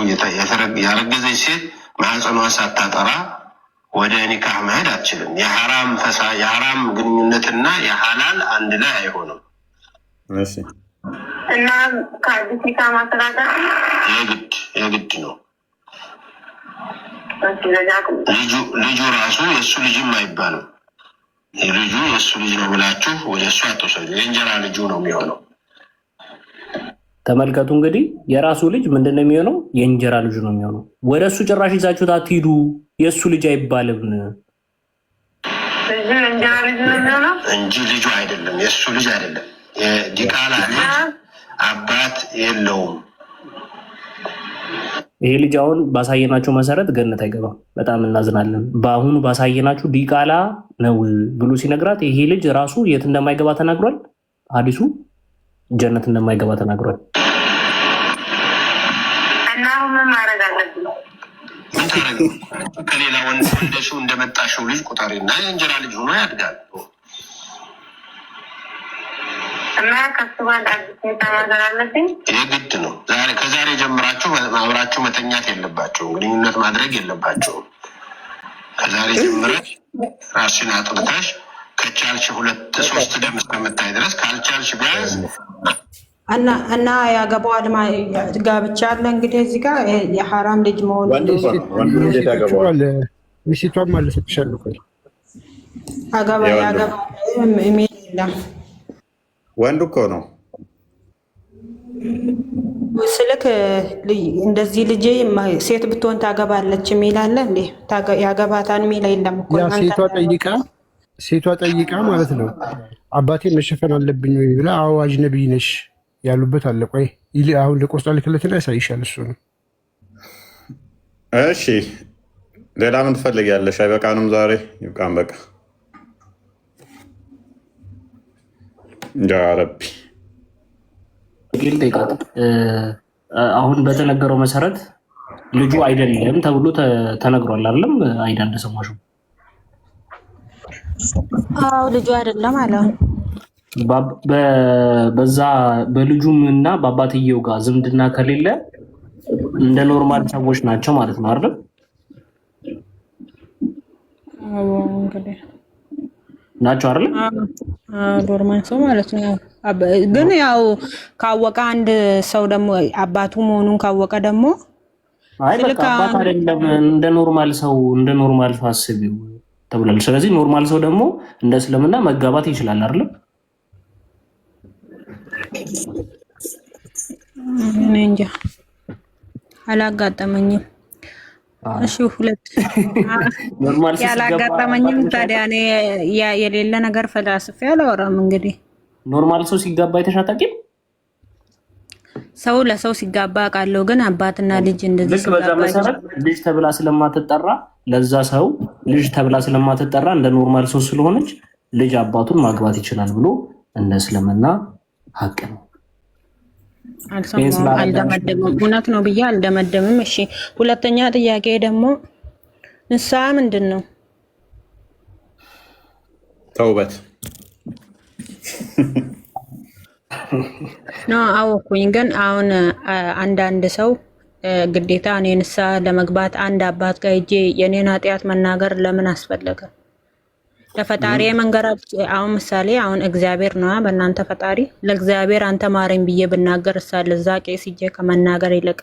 ያረገዘች ሴት ማህፀኗን ሳታጠራ ወደ ኒካህ መሄድ አትችልም። የሐራም ግንኙነትና የሐላል አንድ ላይ አይሆንም። እሺ እና ከአዲስ ኒካ ማሰራታ የግድ ነው። ልጁ ራሱ የእሱ ልጅም አይባልም። ልጁ የእሱ ልጅ ነው ብላችሁ ወደ እሱ አትወሰዱ። የእንጀራ ልጁ ነው የሚሆነው። ተመልከቱ እንግዲህ የራሱ ልጅ ምንድን ነው የሚሆነው? የእንጀራ ልጁ ነው የሚሆነው። ወደ እሱ ጭራሽ ይዛችሁት አትሂዱ። የእሱ ልጅ አይባልም እንጂ ልጁ አይደለም፣ የእሱ ልጅ አይደለም። የዲቃላ ልጅ አባት የለውም። ይሄ ልጅ አሁን ባሳየናቸው መሰረት ገነት አይገባም። በጣም እናዝናለን። በአሁኑ ባሳየናችሁ ዲቃላ ነው ብሎ ሲነግራት ይሄ ልጅ ራሱ የት እንደማይገባ ተናግሯል። ሐዲሱ ጀነት እንደማይገባ ተናግሯል። እና ምን ማድረግ አለብን? ምን ታረግ? ከሌላ ወንድ ወልደሽው እንደመጣሽው ልጅ ቁጠሪና የእንጀራ ልጅ ሆኖ ያድጋል። እና ከሱ ጋር አዲስ ኒካ ማሰር አለብኝ። የግድ ነው። ከዛሬ ጀምራችሁ አብራችሁ መተኛት የለባቸውም፣ ግንኙነት ማድረግ የለባቸውም። ከዛሬ ጀምረሽ ራስሽን አጥብታሽ ከቻልሽ 2-3 ደም እስከምታይ ድረስ ካልቻልሽ ቢያንስ እና ያገባዋል ጋብቻ አለ እንግዲህ እዚህ ጋር የሐራም ልጅ መሆኑ ሚስቷም አለ ሰጥሻለሁ አገባ ኢሜል የለም። ወንዱ እኮ ነው ስልክ እንደዚህ ልጄ ሴት ብትሆን ታገባለች የሚል አለ እንዴ? ያገባታን የሚል የለም እኮ። ሴቷ ጠይቃ ማለት ነው አባቴን መሸፈን አለብኝ ወይ ብላ አዋጅ ነብይ ነሽ ያሉበት አለ። ቆይ አሁን ለቆስጣ ልክለትና ያሳይሻል እሱ ነው። እሺ ሌላ ምን ትፈልጊያለሽ? አይበቃንም? ዛሬ ይብቃን በቃ። ጃረቢ አሁን በተነገረው መሰረት ልጁ አይደለም ተብሎ ተነግሯል አይደለም? አይዳ እንደሰማሽው? አዎ ልጁ አይደለም አለ። በዛ በልጁም እና በአባትየው ጋር ዝምድና ከሌለ እንደ ኖርማል ሰዎች ናቸው ማለት ነው አይደል? ናቸው አይደል? ኖርማል ሰው ማለት ነው። ግን ያው ካወቀ አንድ ሰው ደግሞ አባቱ መሆኑን ካወቀ ደግሞ አይ በቃ አባት አይደለም እንደ ኖርማል ሰው አስቢው ተብሏል። ስለዚህ ኖርማል ሰው ደግሞ እንደ እስልምና መጋባት ይችላል አይደል? እኔ እንጃ አላጋጠመኝም። እሺ ሁለት ያላጋጠመኝም ታዲያ እኔ የሌለ ነገር ፈላስፌ አላወራም። እንግዲህ ኖርማል ሰው ሲጋባ አይተሻታቂም? ሰው ለሰው ሲጋባ ቃለው ግን አባትና ልጅ እንደዚህ ሲጋባ በዛ መሰረት ልጅ ተብላ ስለማትጠራ ለዛ ሰው ልጅ ተብላ ስለማትጠራ እንደ ኖርማል ሰው ስለሆነች ልጅ አባቱን ማግባት ይችላል ብሎ እንደ እስልምና ሀቅ ነው። አልደመደምም። እውነት ነው ብዬ አልደመደምም። እሺ ሁለተኛ ጥያቄ ደግሞ ንስሐ ምንድን ነው? ተውበት ነው አወኩኝ። ግን አሁን አንዳንድ ሰው ግዴታ እኔ ንስሐ ለመግባት አንድ አባት ጋር ሄጄ የኔን ኃጢአት መናገር ለምን አስፈለገ? ለፈጣሪ መንገር አሁን ምሳሌ አሁን እግዚአብሔር ነው በእናንተ ፈጣሪ ለእግዚአብሔር አንተ ማረኝ ብዬ ብናገር እሳለ እዛ ቄስ ሂጄ ከመናገር ይልቅ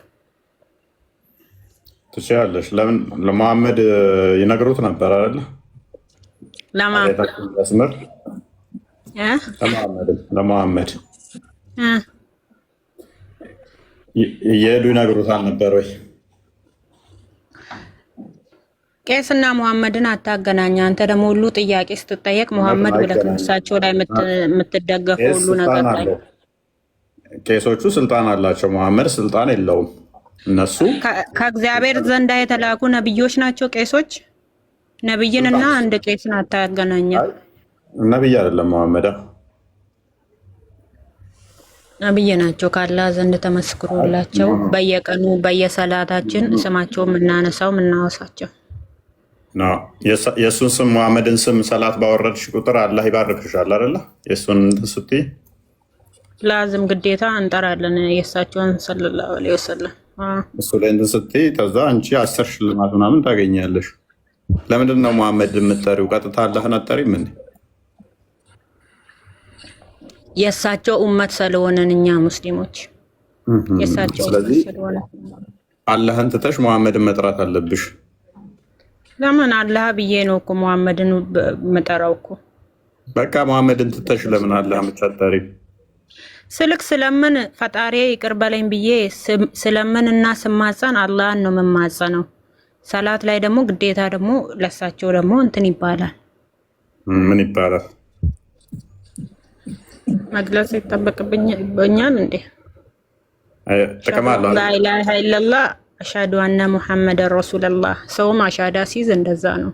ትችያለሽ። ለምን ለመሐመድ ይነግሩት ነበር አይደል? ለመሐመድ እየሄዱ ይነግሩታል ነበር ወይ? ቄስና መሐመድን አታገናኝ። አንተ ደግሞ ሁሉ ጥያቄ ስትጠየቅ መሐመድ ብለህ እሳቸው ላይ የምትደገፈው ሁሉ ነገር ላይ ቄሶቹ ስልጣን አላቸው፣ መሐመድ ስልጣን የለውም። እነሱ ከእግዚአብሔር ዘንዳ የተላኩ ነብዮች ናቸው ቄሶች። ነብይንና አንድ ቄስን አታገናኝ። ነብይ አይደለም መሐመድ፣ ነብይ ናቸው ካላህ ዘንድ ተመስክሮላቸው በየቀኑ በየሰላታችን ስማቸው የምናነሳው የምናወሳቸው የእሱን ስም መሐመድን ስም ሰላት ባወረድሽ ቁጥር አላህ ይባርክሻል አይደለ? የእሱን ስትይ ላዝም ግዴታ እንጠራለን የእሳቸውን ሰለላሁ ዐለይሂ ወሰለም እሱ ላይ እንትን ስትይ ከዛ አንቺ 10 ሽልማት ምናምን ታገኛለሽ። ለምንድን ነው መሐመድ የምትጠሪው? ቀጥታ አላህን አትጠሪም እንዴ? የእሳቸው ኡመት ስለሆነን እኛ ሙስሊሞች የእሳቸው ስለዚህ አላህን ትተሽ መሐመድን መጥራት አለብሽ። ለምን አላህ ብዬ ነው እኮ መሐመድን መጠራው እኮ። በቃ መሐመድን ትተሽ ለምን አላህ መጥራሪ? ስልክ ስለምን ፈጣሪ ይቅር በለኝ ብዬ ስለምን እና ስማጸን አላህን ነው የምማጸነው። ሰላት ላይ ደግሞ ግዴታ ደግሞ ለሳቸው ደግሞ እንትን ይባላል። ምን ይባላል? መግለጽ ይጠበቅብኛል እንዴ? ተከማላ ላ ኢላሃ ኢላላህ አሽሀዱ አነ ሙሐመድ ረሱልላህ። ሰውም አሻዳ ሲይዝ እንደዛ ነው።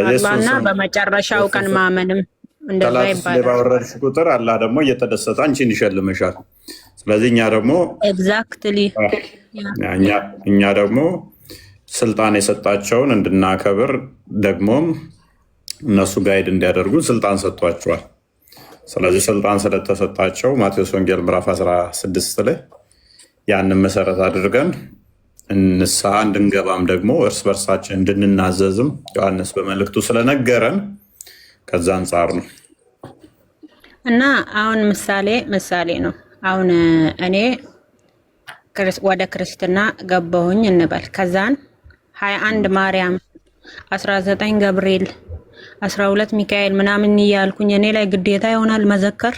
አላህና በመጨረሻው ቀን ማመንም እንደዛ ይባላል። ባወረድሽ ቁጥር አላህ ደግሞ እየተደሰተ አንቺን ይሸልምሻል። ስለዚህ እኛ ደግሞ ኤግዛክትሊ እኛ ደግሞ ስልጣን የሰጣቸውን እንድናከብር ደግሞም እነሱ ጋይድ እንዲያደርጉ ስልጣን ሰጥቷቸዋል። ስለዚህ ስልጣን ስለተሰጣቸው ማቴዎስ ወንጌል ምዕራፍ 16 ላይ ያንን መሰረት አድርገን ንስሐ እንድንገባም ደግሞ እርስ በርሳችን እንድንናዘዝም ዮሐንስ በመልእክቱ ስለነገረን ከዛ አንጻር ነው። እና አሁን ምሳሌ ነው። አሁን እኔ ወደ ክርስትና ገባሁኝ እንበል። ከዛን 21 ማርያም፣ 19 ገብርኤል፣ 12 ሚካኤል ምናምን እያልኩኝ እኔ ላይ ግዴታ ይሆናል መዘከር፣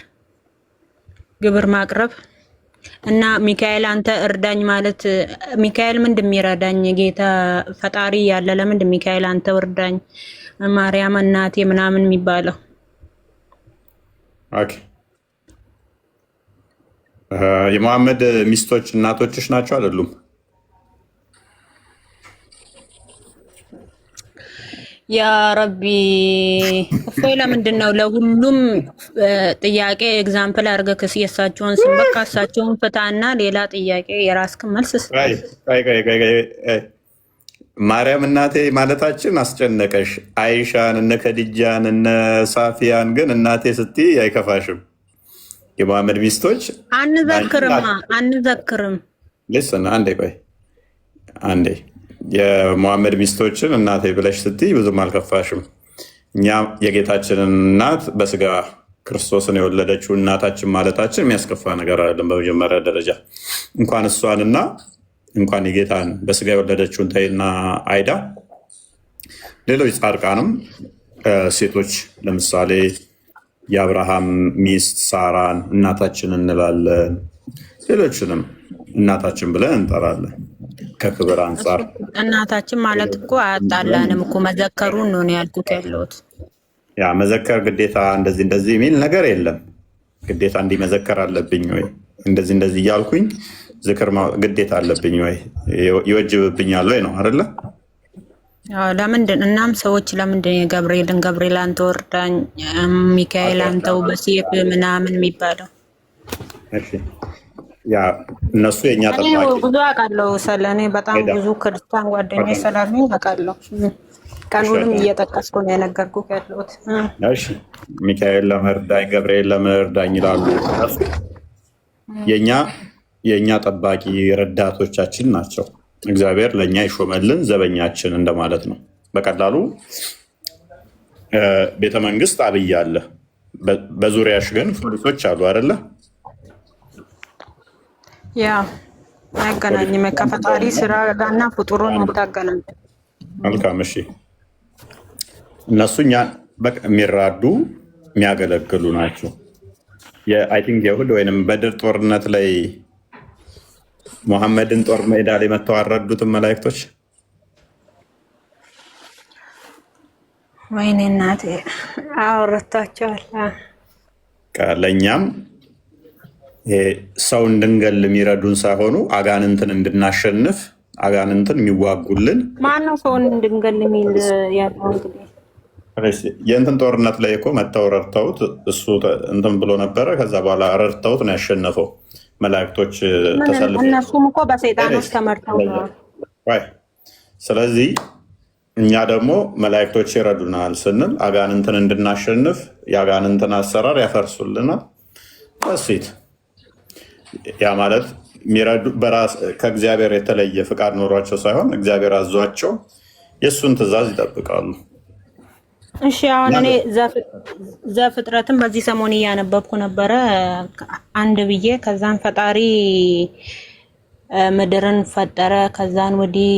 ግብር ማቅረብ እና ሚካኤል አንተ እርዳኝ ማለት ሚካኤል ምንድን የሚረዳኝ ጌታ ፈጣሪ ያለ ለምንድን ሚካኤል አንተ እርዳኝ ማርያም እናቴ ምናምን የሚባለው? ኦኬ የመሐመድ ሚስቶች እናቶችሽ ናቸው አይደሉም? ያ ረቢ እፎይ፣ ለምንድን ነው ለሁሉም ጥያቄ ኤግዛምፕል አድርገህ የእሳቸውን ስም በቃ እሳቸውን ፍታና ሌላ ጥያቄ የራስክን መልስ ማርያም እናቴ ማለታችን አስጨነቀሽ። አይሻን እነ ከዲጃን እነ ሳፊያን ግን እናቴ ስትይ አይከፋሽም? የመሐመድ ሚስቶች አንዘክርም። ልስን አንዴ የመሐመድ ሚስቶችን እናቴ ብለሽ ስትይ ብዙም አልከፋሽም። እኛ የጌታችንን እናት በስጋ ክርስቶስን የወለደችው እናታችን ማለታችን የሚያስከፋ ነገር አይደለም። በመጀመሪያ ደረጃ እንኳን እሷንና እንኳን የጌታን በስጋ የወለደችውን ተይና አይዳ ሌሎች ጻድቃንም ሴቶች ለምሳሌ የአብርሃም ሚስት ሳራን እናታችን እንላለን። ሌሎችንም እናታችን ብለን እንጠራለን። ከክብር አንጻር እናታችን ማለት እኮ አያጣላንም እኮ መዘከሩን ነው ያልኩት ያለሁት። ያ መዘከር ግዴታ እንደዚህ የሚል ነገር የለም። ግዴታ እንዲመዘከር አለብኝ ወይ እንደዚህ እያልኩኝ ዝክር ግዴታ አለብኝ ወይ ይወጅብብኛል ወይ ነው አይደለ? ለምንድን እናም ሰዎች ለምንድን ገብርኤል አንተ ወርዳኝ፣ ሚካኤል አንተው በሴፍ ምናምን የሚባለው? ያ እነሱ የኛ ጠባቂ ብዙ አውቃለሁ። ስለኔ በጣም ብዙ ክርስቲያን ጓደኞች ስላሉኝ አውቃለሁ። ቀኑንም እየጠቀስኩ ነው የነገርኩህ ያለሁት። እሺ ሚካኤል ለመርዳኝ፣ ገብርኤል ለመርዳኝ ይላሉ። የኛ ጠባቂ ረዳቶቻችን ናቸው። እግዚአብሔር ለኛ ይሾመልን ዘበኛችን እንደማለት ነው። በቀላሉ ቤተመንግስት አብይ አለ፣ በዙሪያሽ ግን ፖሊሶች አሉ አይደለ? ያ አይገናኝም። ከፈጣሪ ስራ ጋርና ፍጡሩን ታገናኝ። መልካም እሺ። እነሱ እኛን የሚራዱ የሚያገለግሉ ናቸው። አይ ቲንክ የሁድ ወይንም በድር ጦርነት ላይ ሙሐመድን ጦር ሜዳ ላይ መተው አረዱትም መላእክቶች። ወይኔ እናቴ አወረታቸዋል። ለእኛም ሰው እንድንገል የሚረዱን ሳይሆኑ አጋንንትን እንድናሸንፍ አጋንንትን የሚዋጉልን። ማነው ሰውን እንድንገል የሚል ያለው? እንግዲህ የእንትን ጦርነት ላይ እኮ መተው ረድተውት እሱ እንትን ብሎ ነበረ። ከዛ በኋላ ረድተውት ነው ያሸነፈው። መላእክቶች ተሰልፈው እነሱም እኮ በሰይጣኖች ተመርተው ነው። ስለዚህ እኛ ደግሞ መላእክቶች ይረዱናል ስንል አጋንንትን እንድናሸንፍ የአጋንንትን አሰራር ያፈርሱልናል። በሴት ያ ማለት በራስ ከእግዚአብሔር የተለየ ፍቃድ ኖሯቸው ሳይሆን እግዚአብሔር አዟቸው የእሱን ትእዛዝ ይጠብቃሉ። እሺ አሁን እኔ ዘፍጥረትን በዚህ ሰሞን እያነበብኩ ነበረ አንድ ብዬ። ከዛን ፈጣሪ ምድርን ፈጠረ፣ ከዛን ወዲህ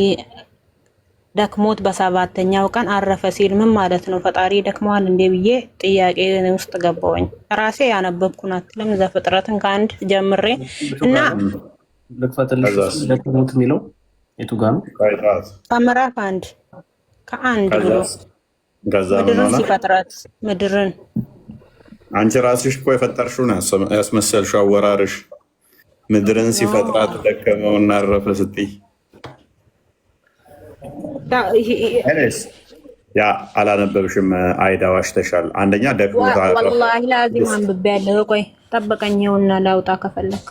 ደክሞት በሰባተኛው ቀን አረፈ ሲል ምን ማለት ነው? ፈጣሪ ደክመዋል እንዴ ብዬ ጥያቄ ውስጥ ገባሁኝ። ራሴ ያነበብኩ ናት። ለምን ዘፍጥረትን ከአንድ ጀምሬ እና ደክሞት የሚለው የቱ ጋር ነው? ከምዕራፍ ከአንድ ብሎ ምድርን ሲፈጥራት ምድርን አንቺ ራስሽ እኮ የፈጠርሽው ነው ያስመሰልሽው አወራርሽ። ምድርን ሲፈጥራት ደከመው እና አረፈ ስትይ ያ አላነበብሽም። አይዳ ዋሽተሻል። አንደኛ ደግሞ ወላሂ ላዚም አንብቤያለሁ። ቆይ ጠበቀኝውና ላውጣ ከፈለክ።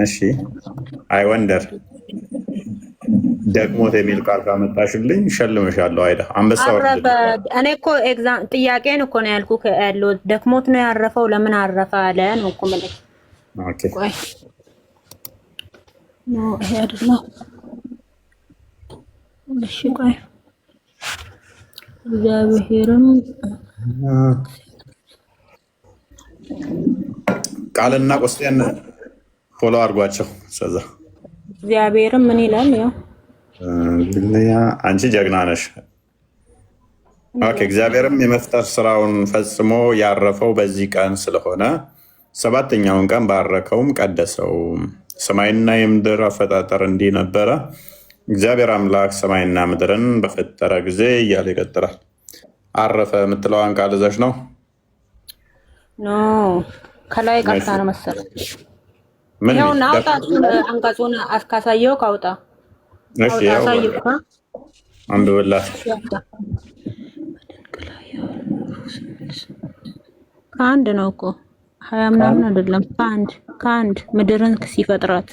እሺ አይ ወንደር ደግሞት የሚል ቃል ካመጣሽልኝ ሸልምሻለሁ። አይዳ አንበሳ አረፈ። እኔ እኮ ኤግዛም ጥያቄን እኮ ነው ያልኩህ ያለው። ደክሞት ነው ያረፈው። ለምን አረፈ አለ ነው እኮ ማለት። ኦኬ ቆይ ነው ይሄ አይደለም። እሺ ቆይ እግዚአብሔርም ቃልና ቆስጤን ፎሎ አድርጓቸው። ሰዛ እግዚአብሔርም ምን ይላል? ያው አንቺ ጀግና ነሽ። ኦኬ እግዚአብሔርም የመፍጠር ስራውን ፈጽሞ ያረፈው በዚህ ቀን ስለሆነ ሰባተኛውን ቀን ባረከውም ቀደሰው። ሰማይና የምድር አፈጣጠር እንዲህ ነበረ። እግዚአብሔር አምላክ ሰማይና ምድርን በፈጠረ ጊዜ እያለ ይቀጥላል። አረፈ የምትለዋን ቃል እዛሽ ነው ኖ ከላይ ቀርታ ነው መሰለኝ። ያው ናውጣ አንቀጹን አስካሳየው ካውጣ እሺ ያው አንብብላት። ከአንድ ነው እኮ 20 ምናምን አይደለም። ከአንድ ምድርን ሲፈጥራት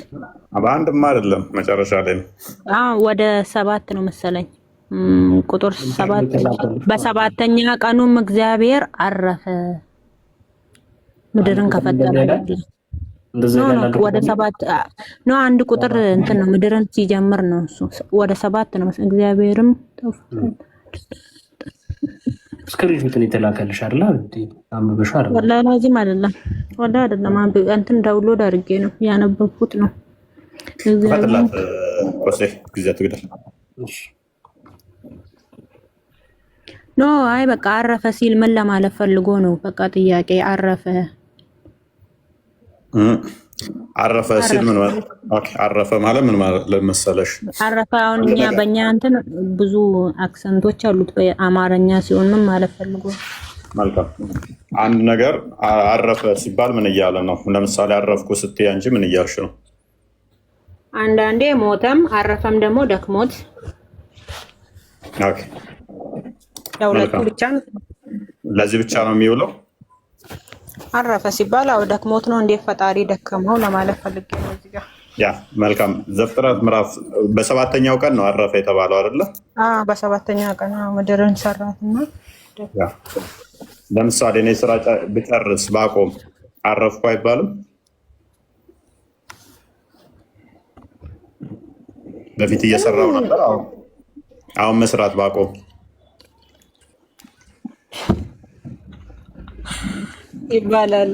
በአንድማ አይደለም መጨረሻ ላይ ነው። ወደ 7 ነው መሰለኝ ቁጥር 7። በሰባተኛ ቀኑም እግዚአብሔር አረፈ ምድርን ከፈጠረ ወደ 7 ነው። አንድ ቁጥር እንትን ነው ምድርን ሲጀምር ነው እሱ ወደ 7 ነው። እግዚአብሔርም ስክሪንሾትን የተላከልሽ አይደል? አንብበሽ አይደል? ወላሂ ላዚም አይደለም፣ ወላሂ አይደለም። እንትን ዳውንሎድ አድርጌ ነው ያነበብኩት ነው። ቆሴ ጊዜ ትግደል ኖ አይ በቃ አረፈ ሲል ምን ለማለት ፈልጎ ነው? በቃ ጥያቄ አረፈ አረፈ ሲል ምን ማለት? ኦኬ አረፈ ማለት ምን ማለት ለመሰለሽ? አረፈ አሁን እኛ በእኛ እንትን ብዙ አክሰንቶች አሉት። በአማርኛ ሲሆን ምን ማለት ፈልጎ? መልካም አንድ ነገር አረፈ ሲባል ምን እያለ ነው? ለምሳሌ አረፍኩ ስትይ አንቺ ምን እያልሽ ነው? አንዳንዴ ሞተም አረፈም ደግሞ ደክሞት። ኦኬ ለሁለቱ ብቻ ነው። ለዚህ ብቻ ነው የሚውለው? አረፈ ሲባል አው ደክሞት ነው እንዴ ፈጣሪ ደከመው ለማለት ፈልጌ ነው እዚህ ጋር። ያ መልካም ዘፍጥረት ምዕራፍ በሰባተኛው ቀን ነው አረፈ የተባለው አይደለ? በሰባተኛው ቀን ምድርን ሰራትና ያ ለምሳሌ እኔ ስራ ብጨርስ ባቆም አረፍኩ አይባልም? በፊት እየሰራው ነበር አሁን መስራት ባቆም ይባላል።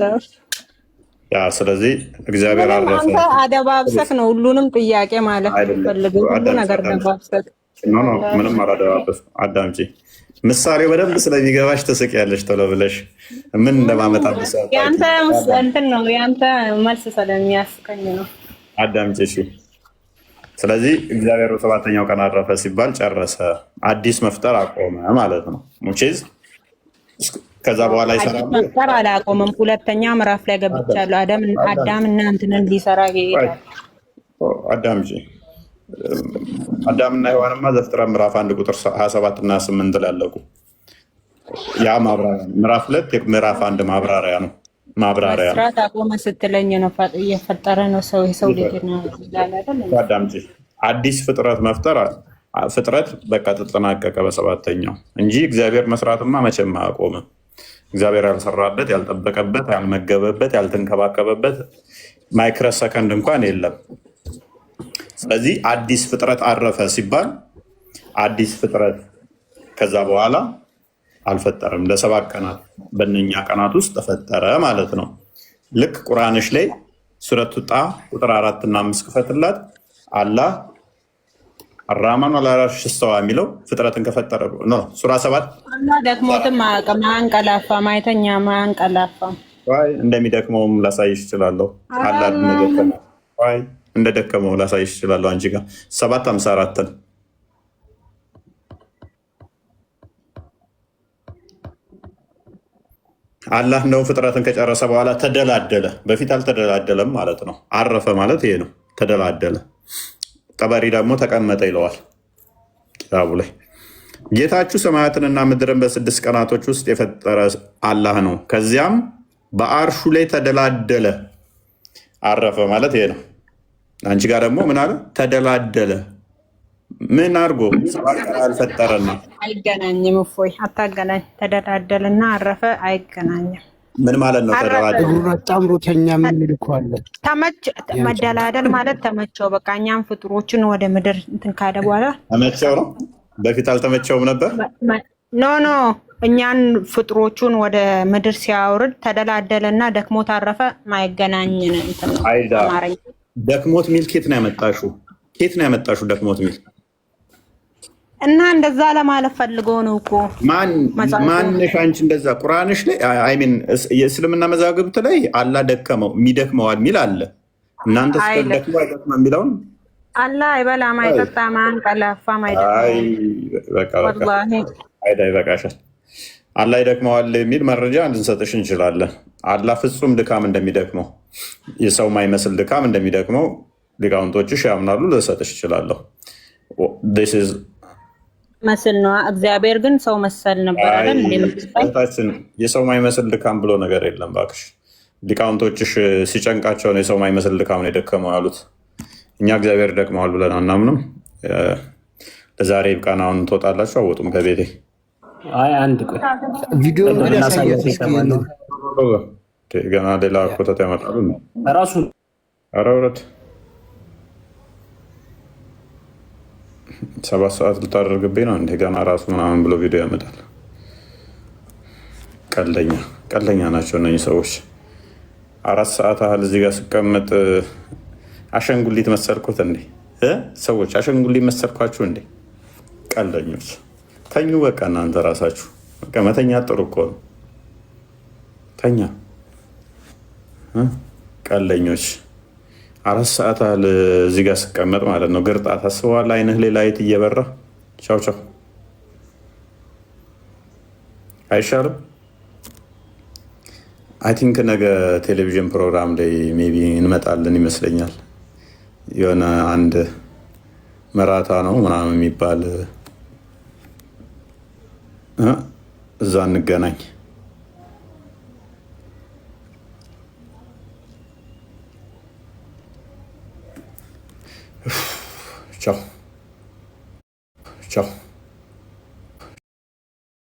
ያ ስለዚህ እግዚአብሔር አረፈ። አንተ አደባብሰክ ነው ሁሉንም ጥያቄ ማለት ፈልገው ሁሉ ነገር ደባብሰክ ኖ ምንም አላደባበስ። አዳምጪ ምሳሌ በደንብ ስለሚገባሽ ትስቂያለሽ ቶሎ ብለሽ ምን እንደማመጣብሽ ያንተ እንትን ነው ያንተ መልስ ስለሚያስቀኝ ነው። አዳምጪ እሺ። ስለዚህ እግዚአብሔር በሰባተኛው ቀን አረፈ ሲባል ጨረሰ፣ አዲስ መፍጠር አቆመ ማለት ነው። ሙቼዝ ከዛ በኋላ ይሰራል። መፍጠር አላቆመም። ሁለተኛ ምዕራፍ ላይ ገብቻለሁ። አዳም እና እንትንን ሊሰራ ይሄዳል። አዳምጪ አዳምና ሔዋንማ ዘፍጥረት ምዕራፍ 1 ቁጥር 27 እና 8 ላይ ያለቁ። ያ ማብራሪያ ምዕራፍ 2 ምዕራፍ 1 ማብራሪያ ነው። ማብራሪያ ነው። መስራት አቆመ ስትለኝ ነው እየፈጠረ ነው ሰው የሰው ልጅ ነው ይላል አይደል? አዳምጪ አዲስ ፍጥረት መፍጠር ፍጥረት በቃ ተጠናቀቀ በሰባተኛው እንጂ እግዚአብሔር መስራትማ መቼም አያቆምም። እግዚአብሔር ያልሰራበት፣ ያልጠበቀበት፣ ያልመገበበት፣ ያልተንከባከበበት ማይክሮ ሰከንድ እንኳን የለም። ስለዚህ አዲስ ፍጥረት አረፈ ሲባል አዲስ ፍጥረት ከዛ በኋላ አልፈጠረም። ለሰባት ቀናት በእነኛ ቀናት ውስጥ ተፈጠረ ማለት ነው። ልክ ቁርአንሽ ላይ ሱረቱ ጣ ቁጥር 4 እና 5 ክፈትላት። አላህ አራማን አላራሽ ስተዋ የሚለው ፍጥረትን ከፈጠረ ነው። ሱራ 7 እና ደክሞትም ማንቀላፋ ማይተኛ ማንቀላፋ እንደሚደክመውም ላሳይሽ እችላለሁ። አላህ እንደደከመው ላሳይሽ እችላለሁ። አንቺ ጋር 7:54 አላህ እንደው ፍጥረትን ከጨረሰ በኋላ ተደላደለ። በፊት አልተደላደለም ማለት ነው። አረፈ ማለት ይሄ ነው። ተደላደለ። ጠበሪ ደግሞ ተቀመጠ ይለዋል ኪታቡ ላይ። ጌታችሁ ሰማያትንና ምድርን በ6 ቀናቶች ውስጥ የፈጠረ አላህ ነው። ከዚያም በአርሹ ላይ ተደላደለ። አረፈ ማለት ይሄ ነው። አንቺ ጋር ደግሞ ምን አለ? ተደላደለ። ምን አድርጎ አልፈጠረና? አይገናኝም። እፎይ አታገናኝ። ተደላደልና አረፈ አይገናኝም። ምን ማለት ነው? ተደላደለ እግሩን አጣምሮተኛ ምን ይልኳለን? መደላደል ማለት ተመቸው። በቃ እኛም ፍጡሮችን ወደ ምድር እንትን ካደ በኋላ ተመቸው ነው። በፊት አልተመቸውም ነበር። ኖ እኛን ፍጡሮቹን ወደ ምድር ሲያወርድ ተደላደለና ደክሞት አረፈ። ማይገናኝ እንትን ነው። አይዳ ደክሞት ሚል ኬት ነው ያመጣሽው? ኬት ነው ያመጣሽው ደክሞት ሚል? እና እንደዛ ለማለት ፈልጎ ነው እኮ ማንሽ አንቺ እንደዛ ቁርአንሽ ላይ አይሚን የእስልምና መዛግብት ላይ አላህ ደከመው የሚደክመዋል ሚል አለ። እናንተ ስለደክሞ አይደክም የሚለውን አላህ አይበላም አይጠጣም አንቀላፋም አይደክም። አይዳ ይበቃሻል። አላህ ይደክመዋል የሚል መረጃ እንድንሰጥሽ እንችላለን። አላህ ፍጹም ድካም እንደሚደክመው የሰው ማይመስል ድካም እንደሚደክመው ሊቃውንቶችሽ ያምናሉ። ልሰጥሽ እችላለሁ። መስል ነው። እግዚአብሔር ግን ሰው መሰል ነበር አይደል? የሰው ማይመስል ድካም ብሎ ነገር የለም እባክሽ። ሊቃውንቶችሽ ሲጨንቃቸው ነው የሰው ማይመስል ድካም ነው የደከመው ያሉት። እኛ እግዚአብሔር ደክመዋል ብለን አናምንም። ለዛሬ ይብቃን። አሁን ትወጣላችሁ። አወጡም ከቤቴ አንድ ቆይ ቪዲዮ ገና ሌላ ኮተት ያመጣሉ ራሱ አረውረት 7 ሰዓት ልታደርግብኝ ነው እንደ ገና ራሱ ምናምን ብሎ ቪዲዮ ያመጣል። ቀለኛ ናቸው እነኝህ ሰዎች። 4 ሰዓት ያህል እዚህ ጋር ስቀመጥ አሸንጉሊት መሰልኩት እንዴ? ሰዎች አሸንጉሊት መሰልኳችሁ እንዴ? ቀልደኞች ተኙ። በቃ እናንተ ራሳችሁ በቃ መተኛ ጥሩ እኮ ነው። ተኛ። ቀልደኞች 4 ሰዓት አለ እዚህ ጋር ስቀመጥ ማለት ነው። ግርጣት አስበዋል። አይንህ ሌላ የት እየበራ ቻው ቻው አይሻልም? አይ ቲንክ ነገ ቴሌቪዥን ፕሮግራም ላይ ሜይ ቢ እንመጣለን ይመስለኛል። የሆነ አንድ መራታ ነው ምናምን የሚባል እዛ እንገናኝ። ቻው